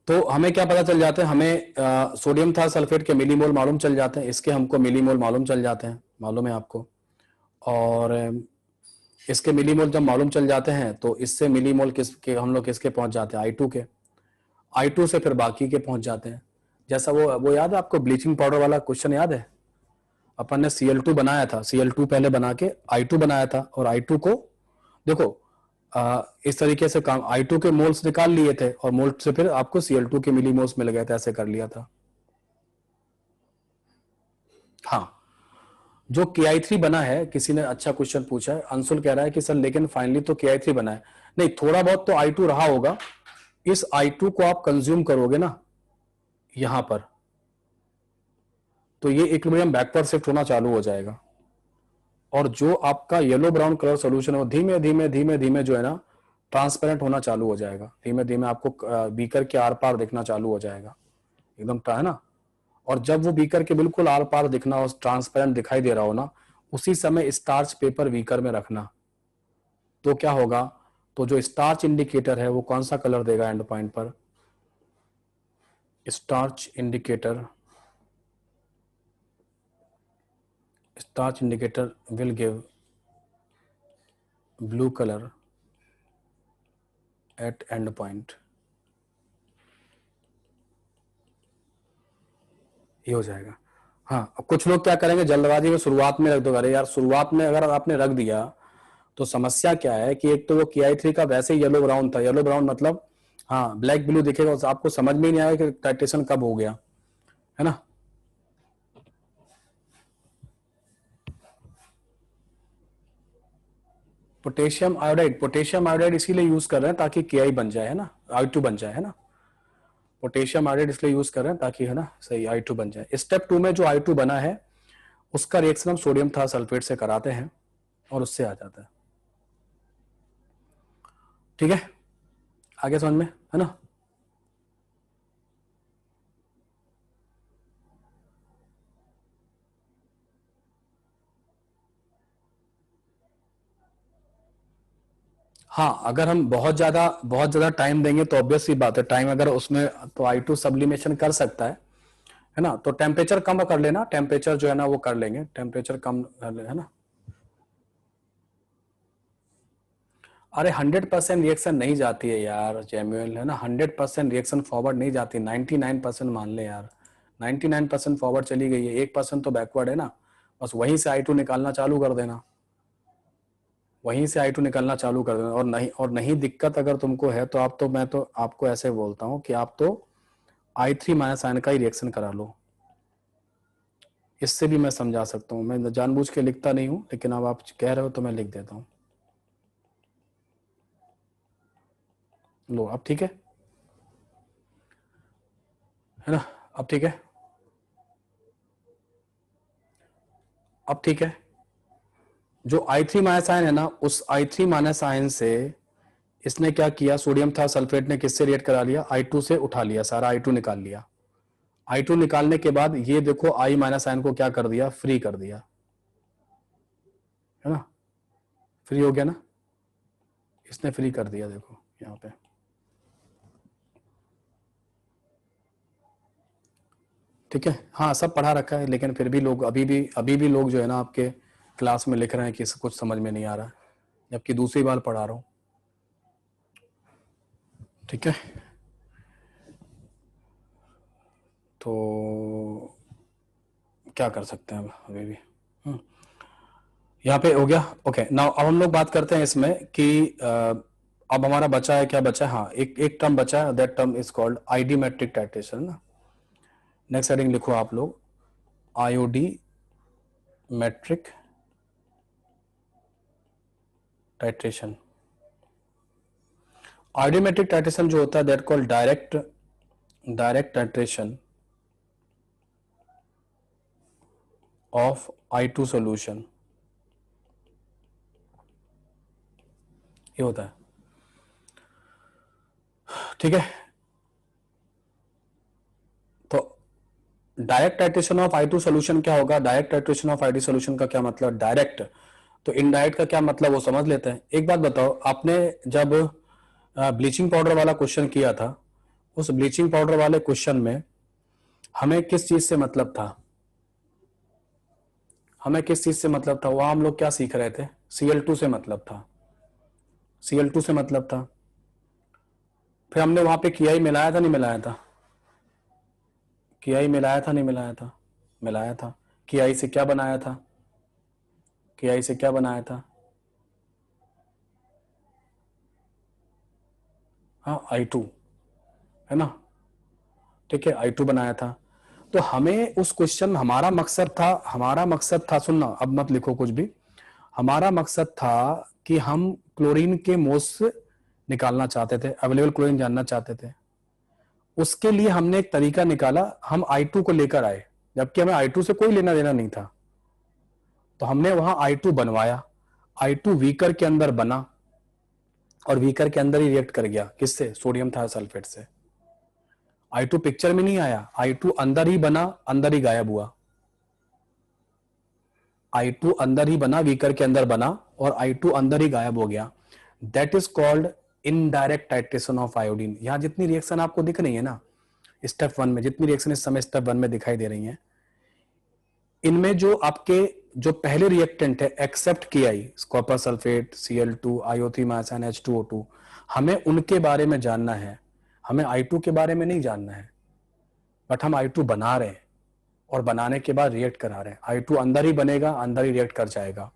तो हमें क्या पता चल जाता है, हमें सोडियम थायोसल्फेट के मिलीमोल मालूम चल जाते हैं, इसके हमको मिलीमोल मालूम चल जाते हैं, मालूम है आपको। और इसके मिलीमोल जब मालूम चल जाते हैं तो इससे मिलीमोल किसके हम लोग किसके पहुंच जाते हैं, I2 के। I2 से फिर बाकी के पहुंच जाते हैं। जैसा वो याद है आपको, ब्लीचिंग पाउडर वाला क्वेश्चन याद है, अपन ने Cl2 बनाया था, Cl2 पहले बना के I2 बनाया था, और I2 को देखो इस तरीके से काम, I2 के मोल्स निकाल लिए थे और मोल्स से फिर आपको Cl2 के मिलीमोल्स मिल गए थे, ऐसे कर लिया था। हाँ, जो KI3 बना है, किसी ने अच्छा क्वेश्चन पूछा है, अंशुल कह रहा है कि सर लेकिन फाइनली तो KI3 बना है। नहीं, थोड़ा बहुत तो I2 रहा होगा। इस I2 को आप कंज्यूम करोगे ना यहां पर, तो ये इक्विलिब्रियम बैकवर्ड शिफ्ट होना चालू हो जाएगा, और जो आपका येलो ब्राउन कलर सॉल्यूशन है वो धीमे धीमे धीमे धीमे जो है ना ट्रांसपेरेंट होना चालू हो जाएगा। धीमे धीमे आपको बीकर के आर पार दिखना चालू हो जाएगा, एकदम, है ना। और जब वो बीकर के बिल्कुल आर पार दिखना और ट्रांसपेरेंट दिखाई दे रहा हो ना, उसी समय स्टार्च पेपर बीकर में रखना। तो क्या होगा, तो जो स्टार्च इंडिकेटर है वो कौन सा कलर देगा एंड पॉइंट पर, starch indicator will give blue color at end point। ये हो जाएगा। हाँ, अब कुछ लोग क्या करेंगे, जल्दबाजी में शुरुआत में रख दो। अरे यार, शुरुआत में अगर आपने रख दिया तो समस्या क्या है कि एक तो वो KI3 का वैसे ही येलो ब्राउन था, येलो ब्राउन मतलब हाँ ब्लैक ब्लू दिखेगा, आपको समझ में ही नहीं आएगा कि टाइट्रेशन कब हो गया, है ना। पोटेशियम आयोडाइड इसीलिए यूज कर रहे हैं ताकि KI बन जाए, है ना, I2 बन जाए, है ना। पोटेशियम आयोडाइड इसलिए यूज कर रहे हैं ताकि, है ना, सही I2 बन जाए। स्टेप 2 में जो I2 बना है उसका रिएक्शन हम सोडियम थायोसल्फेट से कराते हैं और उससे आ जाता है। ठीक है, आगे समझ में, है ना। हाँ, अगर हम बहुत ज्यादा टाइम देंगे तो ऑब्वियस सी बात है, टाइम अगर उसमें तो I2 सब्लिमेशन कर सकता है ना। तो टेम्परेचर कम कर लेना, टेम्परेचर जो है ना वो कर लेंगे, टेम्परेचर कम कर ले, है ना। अरे 100% रिएक्शन नहीं जाती है यार जैमुअल, है ना। 100% रिएक्शन फॉरवर्ड नहीं जाती, 99% मान ले यार, 99% फॉरवर्ड चली गई है, 1% तो बैकवर्ड है ना। बस वहीं से I2 निकालना चालू कर देना, वहीं से I2 निकालना चालू कर देना। और नहीं दिक्कत अगर तुमको है तो मैं तो आपको ऐसे बोलता हूँ कि आप तो I3 माइनस आयन का ही रिएक्शन करा लो। इससे भी मैं समझा सकता हूँ, मैं जानबूझ के लिखता नहीं हूँ, लेकिन अब आप कह रहे हो तो मैं लिख देता हूँ। लो, अब ठीक है ना, अब ठीक है, अब ठीक है। जो I3 माइनस आयन है ना, उस I3 माइनस आयन से इसने क्या किया, सोडियम थायोसल्फेट ने किससे रिएक्ट करा लिया, I2 से उठा लिया, सारा I2 निकाल लिया। I2 निकालने के बाद ये देखो I माइनस आयन को क्या कर दिया, फ्री कर दिया, है ना, फ्री हो गया ना, इसने फ्री कर दिया, देखो यहाँ पे। ठीक है, हाँ सब पढ़ा रखा है, लेकिन फिर भी लोग अभी भी लोग जो है ना आपके क्लास में लिख रहे हैं कि कुछ समझ में नहीं आ रहा है, जबकि दूसरी बार पढ़ा रहा हूँ। ठीक है, तो क्या कर सकते हैं अब, अभी भी यहाँ पे हो गया। ओके, नाउ अब हम लोग बात करते हैं इसमें कि अब हमारा बचा है, क्या बचा है, हाँ एक टर्म बचा है, that term is called iodimetric titration ना। नेक्स्ट हेडिंग लिखो आप लोग, आयोडीमेट्रिक टाइट्रेशन। आयोडीमेट्रिक टाइट्रेशन जो होता है that called direct titration of I2 solution, ये होता है। ठीक है, तो direct titration of I2 solution क्या होगा? Direct titration of I2 solution का क्या मतलब? डायरेक्ट, तो इनडायरेक्ट का क्या मतलब वो समझ लेते हैं। एक बात बताओ, आपने जब ब्लीचिंग पाउडर वाला क्वेश्चन किया था, उस ब्लीचिंग पाउडर वाले क्वेश्चन में हमें किस चीज से मतलब था? हमें किस चीज से मतलब था? वहां हम लोग क्या सीख रहे थे? Cl2 से मतलब था, Cl2 से मतलब था। फिर हमने वहां पे KI मिलाया था नहीं मिलाया था? KI मिलाया था नहीं मिलाया था? मिलाया था। KI से क्या बनाया था? KI से क्या बनाया था? हाँ, I2 है ना, ठीक है, I2 बनाया था। तो हमें उस क्वेश्चन, हमारा मकसद था, सुनना अब मत लिखो कुछ भी, हमारा मकसद था कि हम क्लोरीन के मोल्स निकालना चाहते थे, अवेलेबल क्लोरीन जानना चाहते थे। उसके लिए हमने एक तरीका निकाला, हम I2 को लेकर आए, जबकि हमें I2 से कोई लेना देना नहीं था। तो हमने वहां I2 बनवाया, I2 वीकर के अंदर बना और वीकर के अंदर ही रिएक्ट कर गया, किससे? सोडियम थायोसल्फेट से। I2 पिक्चर में नहीं आया, I2 अंदर ही बना, अंदर ही गायब हुआ। I2 अंदर ही बना, वीकर के अंदर बना और I2 अंदर ही गायब हो गया। That is called indirect titration of iodine. यहां जितनी रिएक्शन आपको दिख रही है ना स्टेप 1 में, जितनी रिएक्शन इस समय स्टेप 1 में दिखाई दे रही हैं, इनमें जो आपके जो पहले रिएक्टेंट है except KI, copper sulphate, Cl2, आयोथीमाइसिन, H2O2, हमें उनके बारे में जानना है, हमें I2 के बारे में नहीं जानना है। बट हम I2 बना रहे हैं और बनाने के बाद रिएक्ट करा रहे हैं। I2 अंदर ही बनेगा, अंदर ही रिएक्ट कर जाएगा।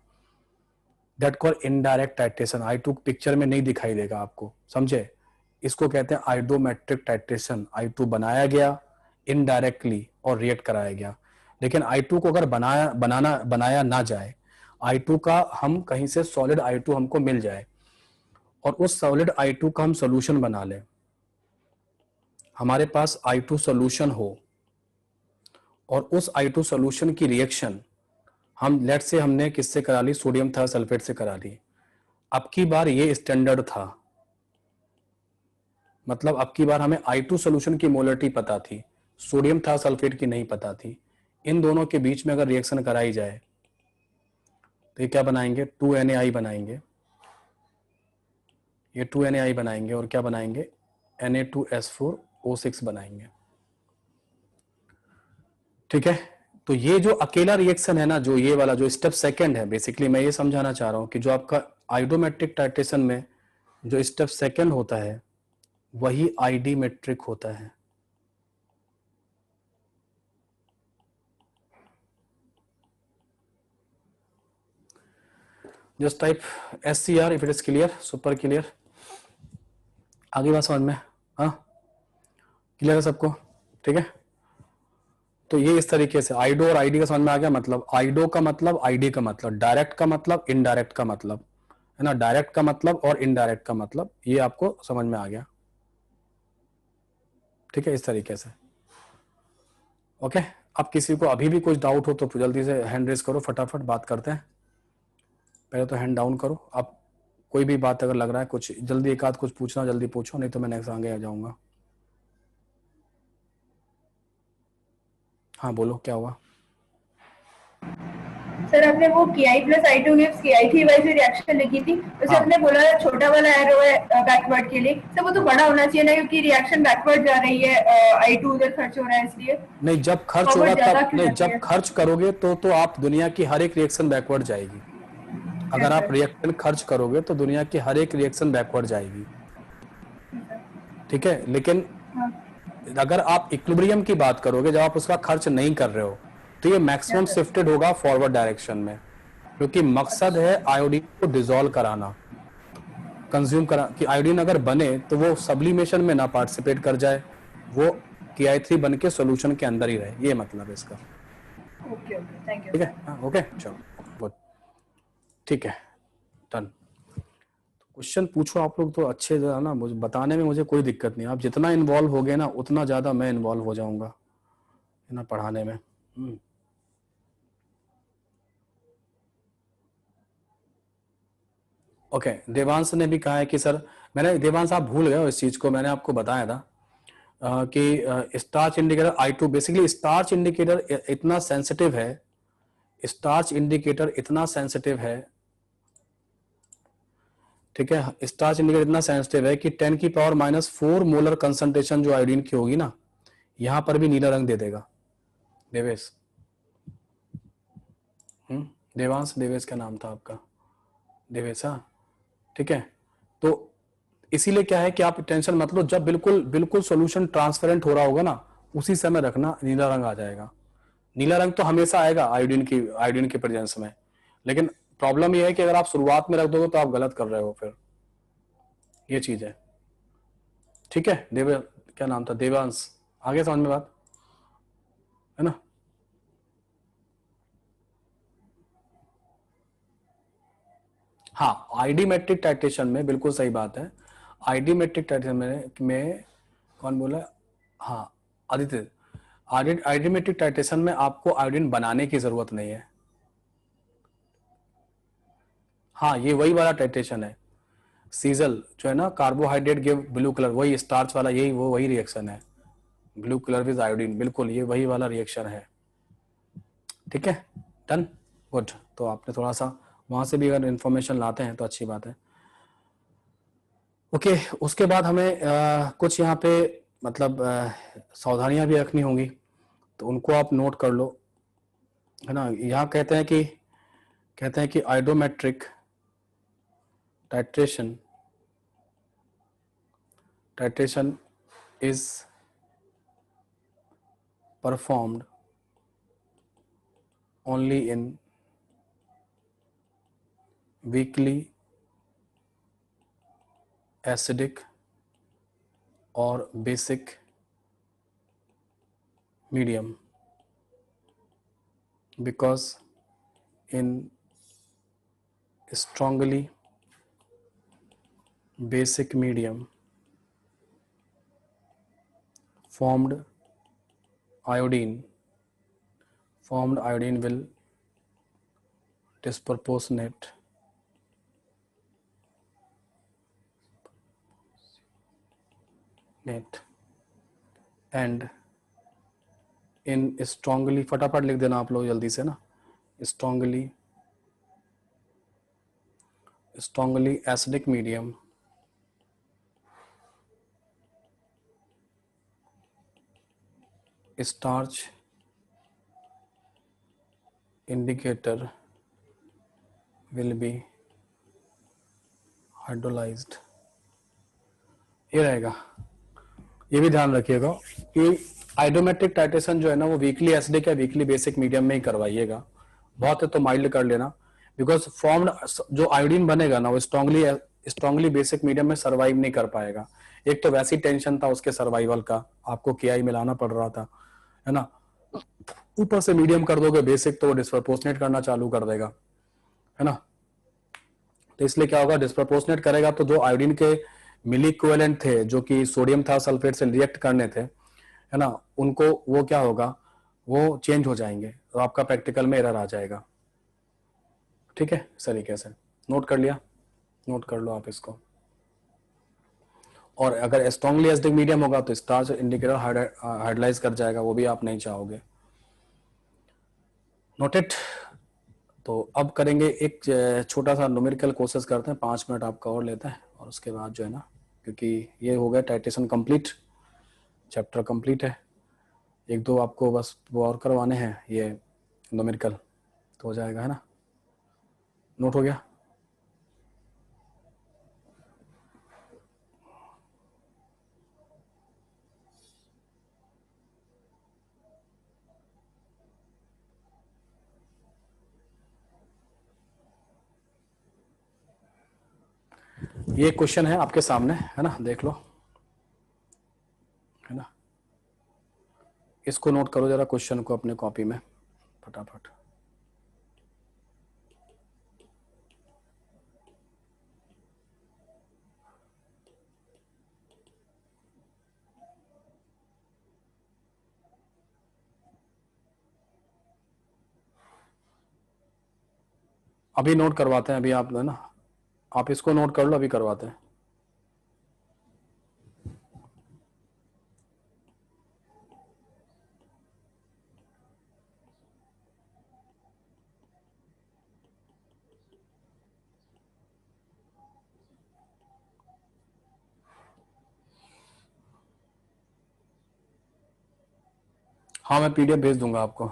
That called indirect titration. I2 picture में नहीं दिखाई देगा आपको, समझे? इसको कहते हैं आयोडोमेट्रिक टाइट्रेशन। I2 बनाया गया इनडायरेक्टली और रिएक्ट कराया गया। लेकिन I2 को अगर बनाया ना जाए, I2 का हम कहीं से सॉलिड I2 हमको मिल जाए और उस सॉलिड I2 का हम सॉल्यूशन बना लें, हमारे पास I2 सॉल्यूशन हो और उस I2 सॉल्यूशन की रिएक्शन हम लेट से हमने किससे करा ली? सोडियम थायोसल्फेट से करा ली। अब की बार ये स्टैंडर्ड था, मतलब अब की बार हमें I2 सॉल्यूशन की मोलरिटी पता थी, सोडियम थायोसल्फेट की नहीं पता थी। इन दोनों के बीच में अगर रिएक्शन कराई जाए तो ये क्या बनाएंगे? 2NaI बनाएंगे, ये 2NaI बनाएंगे और क्या बनाएंगे? Na2S4O6 बनाएंगे। ठीक है, तो ये जो अकेला रिएक्शन है ना, जो ये वाला जो स्टेप सेकंड है, बेसिकली मैं ये समझाना चाह रहा हूं कि जो आपका आयोडोमेट्रिक टाइट्रेशन में जो स्टेप सेकंड होता है वही आईडी मेट्रिक होता है। Just type SCR if it is clear, super clear. आगे बात समझ में? हाँ, क्लियर है सबको? ठीक है, तो ये इस तरीके से आइडो और आईडी का समझ में आ गया। मतलब आइडो का मतलब, आईडी का मतलब, डायरेक्ट का मतलब, इनडायरेक्ट का मतलब, है ना, डायरेक्ट का मतलब और इनडायरेक्ट का मतलब, ये आपको समझ में आ गया। ठीक है, इस तरीके से। ओके, अब किसी को अभी भी कुछ डाउट हो तो जल्दी से हैंड रेज करो, फटाफट बात करते हैं। पहले तो हैंड डाउन करो। अब कोई भी बात अगर लग रहा है कुछ जल्दी, एक आध कुछ पूछना जल्दी पूछो, नहीं तो मैं नेक्स्ट आगे आ जाऊंगा। हाँ बोलो, क्या हुआ? सर आपने वो KI plus I2 gives KI3 wise reaction लिखी थी, उसे हाँ। आपने बोला छोटा वाला एरो है बैकवर्ड के लिए, सर वो तो बड़ा होना चाहिए ना, क्योंकि रिएक्शन बैकवर्ड जा रही है, I2 उधर खर्च हो रहा है इसलिए। नहीं, जब खर्च होगा तब नहीं, जब खर्च करोगे तो आप दुनिया की हर एक रिएक्शन बैकवर्ड जाएगी। अगर आप रिएक्शन खर्च करोगे तो दुनिया की हर एक रिएक्शन बैकवर्ड जाएगी। ठीक है, लेकिन अगर आप इक्विलिब्रियम की बात करोगे, जब आप उसका खर्च नहीं कर रहे हो, तो ये मैक्सिमम शिफ्टेड होगा फॉरवर्ड डायरेक्शन में, क्योंकि मकसद है आयोडीन को डिसॉल्व कराना, कंज्यूम करा, कि आयोडीन अगर बने तो वो सब्लिमेशन में ना पार्टिसिपेट कर जाए, वो KI3 बन के सोल्यूशन के अंदर ही रहे, ये मतलब है इसका। Okay okay, thank you. ठीक है, हाँ, ओके, चलो गुड, ठीक है, डन। क्वेश्चन पूछो आप लोग तो अच्छे से ना, मुझे बताने में मुझे कोई दिक्कत नहीं, आप जितना इन्वॉल्व हो गए ना उतना ज्यादा मैं इन्वॉल्व हो जाऊंगा है ना पढ़ाने में। ओके, देवांश ने भी कहा है कि सर, मैंने, देवांश आप भूल गए हो इस चीज को, मैंने आपको बताया था कि starch indicator I2, basically starch indicator इतना सेंसिटिव है, स्टार्च इंडिकेटर इतना सेंसिटिव है, ठीक है, स्टार्च इंडिकेटर इतना सेंसिटिव है कि 10⁻⁻⁴ मोलर कंसंट्रेशन जो आयोडीन की होगी ना, यहां पर भी नीला रंग दे देगा। देवेश, देवांश, देवेश क्या नाम था आपका, देवेश, हाँ, ठीक है। तो इसीलिए क्या है कि आप टेंशन मत लो, जब बिल्कुल बिल्कुल सॉल्यूशन ट्रांसपेरेंट हो रहा होगा ना, उसी समय रखना, नीला रंग आ जाएगा। नीला रंग तो हमेशा आएगा आयोडीन की प्रेजेंस में, लेकिन प्रॉब्लम यह है कि अगर आप शुरुआत में रख दोगे तो आप गलत कर रहे हो, फिर ये चीज है, ठीक है। क्या नाम था, देवांश, आगे समझ में बात है ना। हाँ, आईडीमेट्रिक टाइट्रेशन में बिल्कुल सही बात है, आईडीमेट्रिक टाइट्रेशन में कौन बोला, हाँ आदित्य, आईडीमेट्रिक टाइट्रेशन में आपको आयोडीन बनाने की जरूरत नहीं है। हाँ, ये वही वाला टाइट्रेशन है, सीजल जो है ना, कार्बोहाइड्रेट गिव ब्लू कलर, वही स्टार्च वाला, यही वही रिएक्शन है, ब्लू कलर विद आयोडीन, बिल्कुल ये वही वाला रिएक्शन है, ठीक है, डन, गुड। तो आपने थोड़ा सा वहां से भी अगर इंफॉर्मेशन लाते हैं तो अच्छी बात है। ओके, उसके बाद हमें कुछ यहाँ पे मतलब सावधानियां भी रखनी होंगी, तो उनको आप नोट कर लो, है ना। यहाँ कहते हैं कि iodometric titration is performed only in weakly acidic or basic medium, because in strongly basic medium formed iodine will disproportionate and in strongly, फटाफट लिख देना आप लोग जल्दी से ना, strongly acidic medium starch indicator will be hydrolyzed। ये रहेगा, ये भी ध्यान रखिएगा कि आइडोमेट्रिक टाइट्रेशन जो है ना, वो वीकली एसिडिक या वीकली बेसिक मीडियम में ही करवाइएगा, बहुत है तो माइल्ड कर लेना, बिकॉज फॉर्म्ड जो आयोडीन बनेगा ना, वो स्ट्रांगली बेसिक मीडियम में सर्वाइव नहीं कर पाएगा। एक तो वैसी टेंशन था उसके सर्वाइवल का, आपको केआई मिलाना पड़ रहा था, है ना, ऊपर से मीडियम कर दोगे बेसिक, तो वो डिस्प्रपोर्शनेट करना चालू कर देगा, है ना। तो इसलिए क्या होगा, डिस्प्रपोर्शनेट करेगा तो जो आयोडीन के मिली इक्विवेलेंट थे, जो कि सोडियम था सल्फेट से रिएक्ट करने थे, है ना, उनको वो क्या होगा, वो चेंज हो जाएंगे, तो आपका प्रैक्टिकल में एरर आ जाएगा, ठीक है। इस तरीके से नोट कर लिया, नोट कर लो आप इसको। और अगर स्ट्रांगली एसिडिक मीडियम होगा तो स्टार्च इंडिकेटर हाइड्रोलाइज कर जाएगा, वो भी आप नहीं चाहोगे, नोटेड। तो अब करेंगे एक छोटा सा न्यूमेरिकल कोशिश करते हैं, 5 मिनट आपका और लेते हैं, और उसके बाद जो है ना, क्योंकि ये हो गया टाइट्रेशन कंप्लीट, चैप्टर कंप्लीट है, एक दो आपको बस वो और करवाने हैं, ये न्यूमेरिकल तो हो जाएगा, है ना। नोट हो गया, ये क्वेश्चन है आपके सामने, है ना, देख लो, है ना, इसको नोट करो जरा क्वेश्चन को अपने कॉपी में फटाफट। अभी नोट करवाते हैं, अभी आप है ना, आप इसको नोट कर लो, अभी करवाते हैं। हाँ मैं पीडीएफ भेज दूंगा आपको।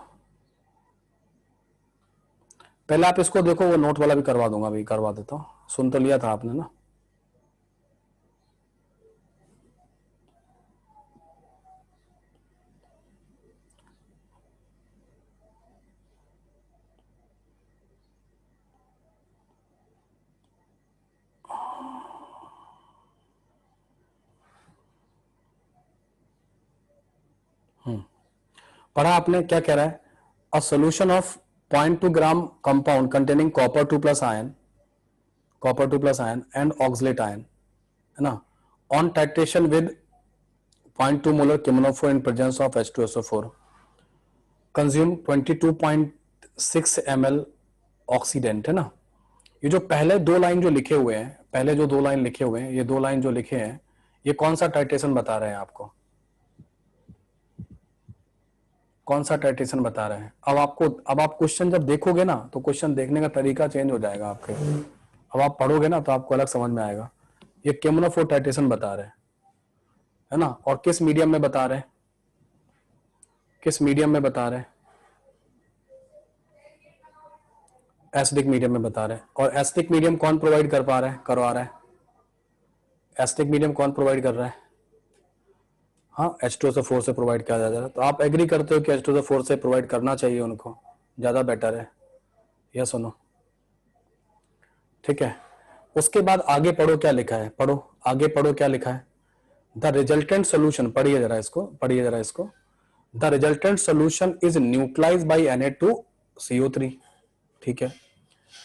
पहले आप इसको देखो, वो नोट वाला भी करवा दूंगा, अभी करवा देता हूँ। सुन तो लिया था आपने ना? पढ़ा आपने? क्या कह रहा है? A solution of 0.2 gram compound containing copper 2 plus ion and oxalate ion, है ना, on titration with 0.2 molar KMnO4 in presence of H2SO4 consume 22.6 ml oxidant, है ना। ये जो पहले दो लाइन जो लिखे हुए हैं, पहले जो दो लाइन लिखे हुए हैं, ये दो लाइन जो लिखे हैं, ये कौन सा टाइट्रेशन बता रहे हैं आपको? कौन सा टाइट्रेशन बता रहे हैं? अब आप क्वेश्चन जब देखोगे ना, तो क्वेश्चन देखने का तरीका चेंज हो जाएगा आपके। अब आप पढ़ोगे ना तो आपको अलग समझ में आएगा। ये KMnO4 टाइट्रेशन बता रहे हैं, है ना, और किस मीडियम में बता रहे हैं? किस मीडियम में बता रहे हैं? एसिडिक मीडियम में बता रहे हैं। और एसिडिक मीडियम कौन प्रोवाइड करवा रहा है? एसिडिक मीडियम कौन प्रोवाइड कर रहा है? हाँ, H2SO4 से प्रोवाइड किया जा रहा है। तो आप एग्री करते हो कि H2SO4 से प्रोवाइड करना चाहिए उनको, ज्यादा बेटर है? यह सुनो, ठीक है। उसके बाद आगे पढ़ो क्या लिखा है, पढ़ो आगे, पढ़ो क्या लिखा है। द रिजल्टेंट सोल्यूशन, पढ़िए जरा इसको, the resultant solution is neutralise by Na2CO3, ठीक है।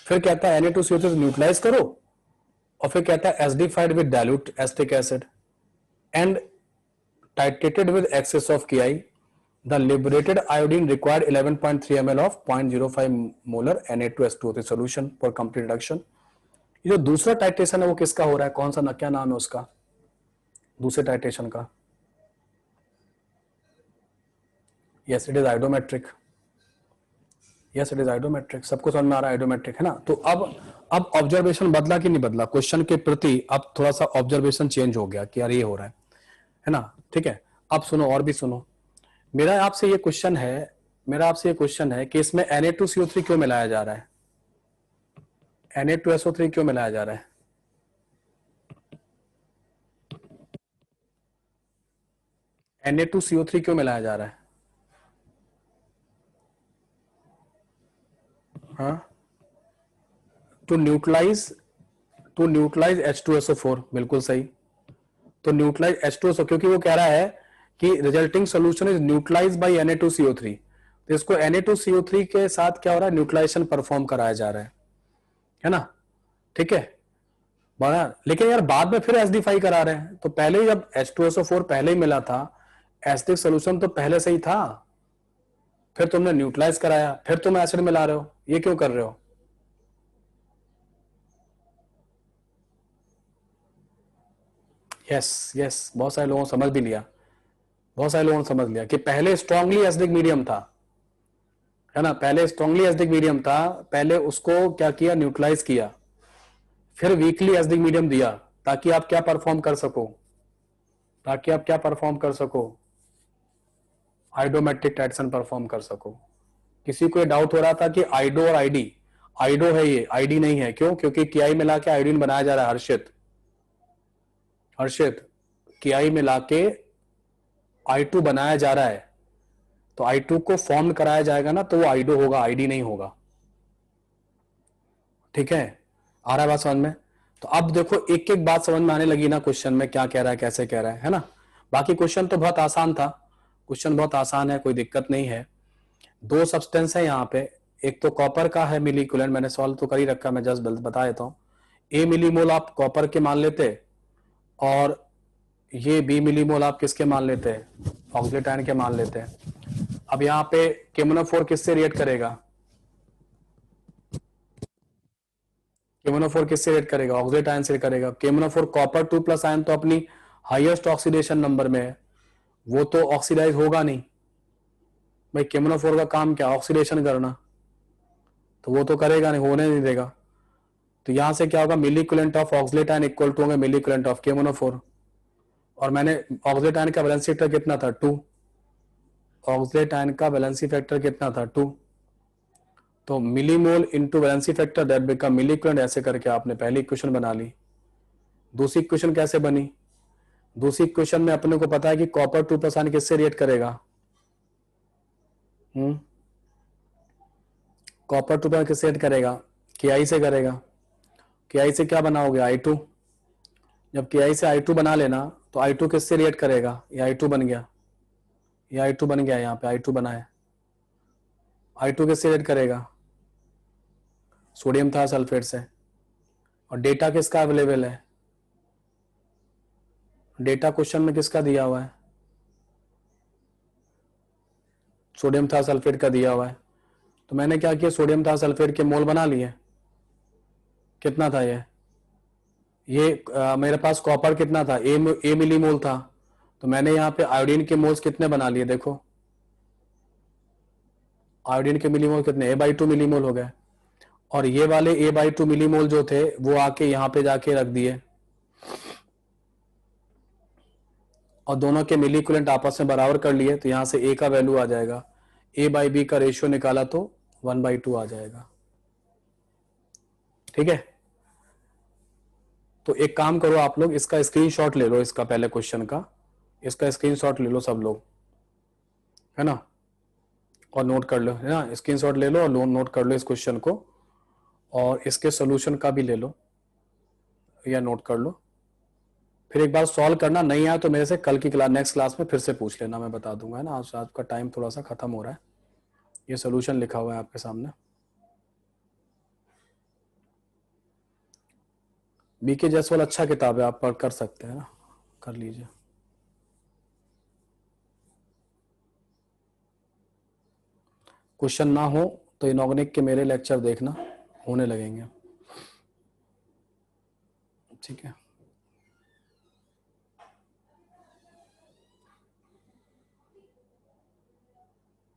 फिर कहता है Na2CO3 न्यूट्रलाइज करो, और फिर कहता है acidified with dilute acetic acid and titrated with excess of Ki, the liberated iodine required 11.3 ml of 0.05 molar Na2H2O3 solution for complete reduction। ये जो दूसरा टाइट्रेशन है वो किसका हो रहा है? कौन सा, क्या नाम है उसका दूसरे टाइट्रेशन का? Yes it is iodometric. Yes it is iodometric. सबको समझ में आ रहा है आइडोमेट्रिक, है ना। तो अब ऑब्जर्वेशन बदला कि नहीं बदला? क्वेश्चन के प्रति अब थोड़ा सा ऑब्जर्वेशन चेंज हो गया कि यार ये हो रहा है ना, ठीक है। अब सुनो, और भी सुनो। मेरा आपसे ये क्वेश्चन है कि इसमें Na2CO3 क्यों मिलाया जा रहा है? Na2SO3 क्यों मिलाया जा रहा है? Na2CO3 क्यों मिलाया जा रहा है? हाँ, टू न्यूट्रलाइज H2SO4, बिल्कुल सही। तो न्यूट्रलाइज H2SO, क्योंकि वो कह रहा है कि resulting solution is neutralise by Na2CO3, तो इसको Na2CO3 के साथ क्या हो रहा है? न्यूट्रलाइजेशन परफॉर्म कराया जा रहा है ना, ठीक है। बड़ा, लेकिन यार बाद में फिर एसिडिफाई करा रहे हैं। तो पहले ही जब H2SO4 पहले ही मिला था, एसिडिक सोल्यूशन तो पहले से ही था, फिर तुमने न्यूट्रलाइज कराया, फिर तुम एसिड मिला रहे हो, ये क्यों कर रहे हो? यस, बहुत सारे लोगों ने समझ भी लिया, बहुत सारे लोगों ने समझ लिया कि पहले स्ट्रांगली एसिडिक मीडियम था, है ना, पहले स्ट्रांगली एसिडिक मीडियम था, पहले उसको क्या किया? न्यूट्रलाइज किया, फिर वीकली एसिडिक मीडियम दिया, ताकि आप क्या परफॉर्म कर सको? आइडोमेट्रिक टाइट्रेशन परफॉर्म कर सको। किसी को डाउट हो रहा था कि आइडो और आइडो है, ये आईडी नहीं है। क्यों? क्योंकि KI मिला के आयोडीन बनाया जा रहा है। हर्षित, KI मिला के I2 बनाया जा रहा है, तो I2 को फॉर्म कराया जाएगा ना, तो वो आइडो होगा, आईडी नहीं होगा, ठीक है। आ रहा है बात समझ में? तो अब देखो एक एक बात समझ में आने लगी ना, क्वेश्चन में क्या कह रहा है, कैसे कह रहा है ना। बाकी क्वेश्चन तो बहुत आसान था, क्वेश्चन बहुत आसान है, कोई दिक्कत नहीं है। दो सब्सटेंस है यहाँ पे, एक तो कॉपर का है मिली इक्विवेलेंट, मैंने सॉल्व तो कर ही रखा, मैं जस्ट बता देता हूँ। ए मिलीमोल आप कॉपर के मान लेते, और ये बी मिलीमोल आप किसके मान लेते हैं, ऑक्सीडेट आयन के मान लेते हैं। अब यहाँ पे केमोनोफोर किससे रिएक्ट करेगा, केमोनोफोर किससे रिएक्ट करेगा, ऑक्सीडेट आयन से करेगा। केमोनोफोर कॉपर 2+ आयन तो अपनी हाईएस्ट ऑक्सीडेशन नंबर में है, वो तो ऑक्सीडाइज होगा नहीं भाई, केमोनोफोर का काम क्या, ऑक्सीडेशन करना, तो वो तो करेगा नहीं, होने नहीं देगा। तो यहां से क्या होगा, milliequivalent of oxidant ion equal to होंगे मिली इक्विवेलेंट ऑफ केमोनोफोर। और मैंने ऑक्सीडेट आयन का वैलेंसी फैक्टर कितना था, 2, ऑक्सीडेट आयन का वैलेंसी फैक्टर कितना था, 2, तो millimole into valency factor that become milliequivalent, ऐसे करके आपने पहली इक्वेशन बना ली। दूसरी इक्वेशन कैसे बनी, दूसरी इक्वेशन में अपने को पता है कि कॉपर 2+ आयन किससे रिएक्ट करेगा, कॉपर 2+ आयन किससे रिएक्ट करेगा, Ki से करेगा। Ki से क्या बनाओगे, I2, जब Ki से I2 बना लेना तो I2 किससे रिएक्ट करेगा, ये I2 बन गया, ये I2 बन गया, यहाँ पे I2 बना है। I2 किससे रिएक्ट करेगा, सोडियम था सल्फेट से। और डेटा किसका अवेलेबल है, डेटा क्वेश्चन में किसका दिया हुआ है, सोडियम था सल्फेट का दिया हुआ है। तो मैंने क्या किया, सोडियम था सल्फेट के मोल बना लिए, कितना था ये मेरे पास कॉपर कितना था, ए मिलीमोल था, तो मैंने यहाँ पे आयोडीन के मोल्स कितने बना लिए, देखो आयोडीन के मिलीमोल कितने, A/2 मिलीमोल हो गए। और ये वाले A/2 मिलीमोल जो थे वो आके यहाँ पे जाके रख दिए, और दोनों के मिली इक्विवेलेंट आपस में बराबर कर लिए, तो यहाँ से A का वैल्यू आ जाएगा, A/B का रेशियो निकाला तो 1/2 आ जाएगा। ठीक है, तो एक काम करो आप लोग, इसका स्क्रीनशॉट ले लो, इसका पहले क्वेश्चन का, इसका स्क्रीनशॉट ले लो सब लोग, है ना, और नोट कर लो, है ना, स्क्रीनशॉट ले लो और नोट कर लो इस क्वेश्चन को, और इसके सॉल्यूशन का भी ले लो या नोट कर लो। फिर एक बार सॉल्व करना, नहीं आया तो मेरे से कल की क्लास, नेक्स्ट क्लास में फिर से पूछ लेना, मैं बता दूंगा, है ना। आज का टाइम थोड़ा सा खत्म हो रहा है, ये सॉल्यूशन लिखा हुआ है आपके सामने। बीके जायसवाल अच्छा किताब है, आप पढ़ कर सकते हैं ना, कर लीजिए। क्वेश्चन ना हो तो इनऑर्गेनिक के मेरे लेक्चर देखना, होने लगेंगे, ठीक है।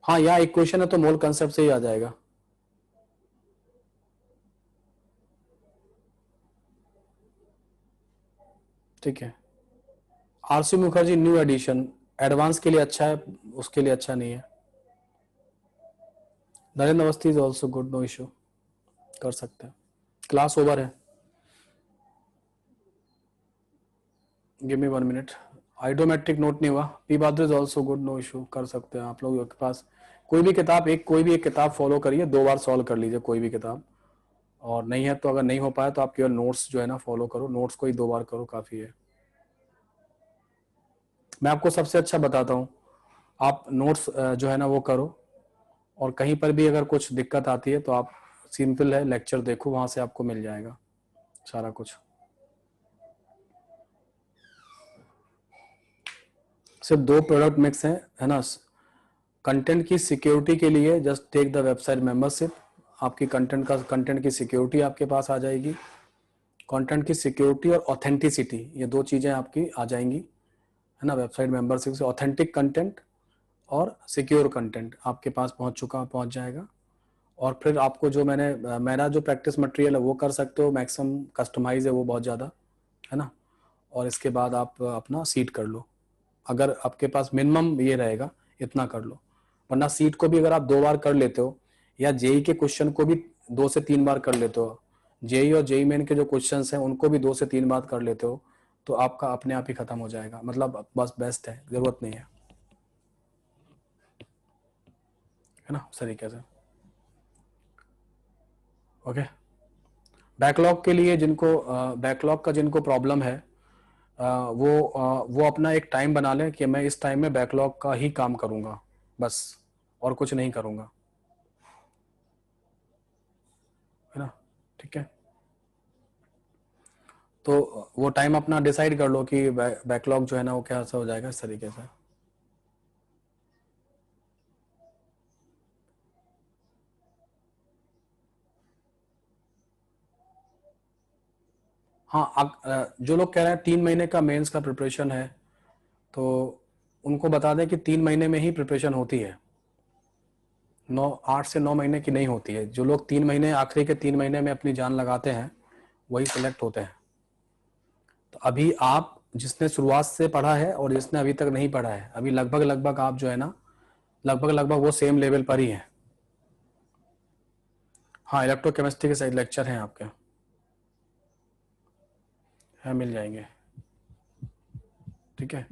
हाँ, यहाँ एक क्वेश्चन है तो मोल कंसेप्ट से ही आ जाएगा। ठीक है, RC Mukherjee new edition, advance के लिए अच्छा है, उसके लिए अच्छा नहीं है। Narendra Awasthi is also good, no issue, कर सकते हैं। क्लास ओवर है, गिव मी 1 मिनट। आइडोमेट्रिक नोट नहीं हुआ, P Bahadur is also good, no issue, कर सकते हैं आप लोगों के पास कोई भी किताब, कोई भी एक किताब फॉलो करिए, 2 बार सॉल्व कर लीजिए कोई भी किताब, और नहीं है तो अगर नहीं हो पाया तो आप केवल नोट्स जो है ना फॉलो करो, नोट्स को ही 2 बार करो, काफी है। मैं आपको सबसे अच्छा बताता हूँ, आप नोट्स जो है ना वो करो, और कहीं पर भी अगर कुछ दिक्कत आती है तो आप सिंपल है लेक्चर देखो, वहां से आपको मिल जाएगा सारा कुछ। सिर्फ 2 प्रोडक्ट मिक्स है ना। कंटेंट की सिक्योरिटी के लिए just take the website membership, आपकी कंटेंट की सिक्योरिटी आपके पास आ जाएगी। कंटेंट की सिक्योरिटी और ऑथेंटिसिटी, ये 2 चीजें आपकी आ जाएंगी, है ना, वेबसाइट मेंबरशिप से। ऑथेंटिक कंटेंट और सिक्योर कंटेंट आपके पास पहुंच जाएगा। और फिर आपको जो मेरा जो प्रैक्टिस मटेरियल है वो कर सकते हो, मैक्सिमम कस्टमाइज है वो बहुत ज़्यादा, है ना। और इसके बाद आप अपना सीट कर लो, अगर आपके पास मिनिमम ये रहेगा इतना कर लो, वरना सीट को भी अगर आप 2 बार कर लेते हो, या जेई के क्वेश्चन को भी 2 से 3 बार कर लेते हो, जेई और जेई मेन के जो क्वेश्चंस हैं उनको भी 2 से 3 बार कर लेते हो, तो आपका अपने आप ही खत्म हो जाएगा, मतलब बस बेस्ट है, जरूरत नहीं है ना, उस तरीके से। ओके, बैकलॉग के लिए जिनको बैकलॉग का जिनको प्रॉब्लम है वो अपना एक टाइम बना लें कि मैं इस टाइम में बैकलॉग का ही काम करूंगा बस, और कुछ नहीं करूंगा। ठीक है, तो वो टाइम अपना डिसाइड कर लो कि बैकलॉग जो है ना वो क्या सा हो जाएगा इस तरीके से। हाँ, जो लोग कह रहे हैं 3 महीने का मेंस का प्रिपरेशन है, तो उनको बता दें कि 3 महीने में ही प्रिपरेशन होती है, 8 से 9 महीने की नहीं होती है। जो लोग 3 महीने, आखिरी के 3 महीने में अपनी जान लगाते हैं वही सिलेक्ट होते हैं। तो अभी आप जिसने शुरुआत से पढ़ा है और जिसने अभी तक नहीं पढ़ा है, अभी लगभग आप जो है ना लगभग वो सेम लेवल पर ही है। हाँ, इलेक्ट्रोकेमिस्ट्री के साइड लेक्चर हैं आपके, हैं, मिल जाएंगे, ठीक है।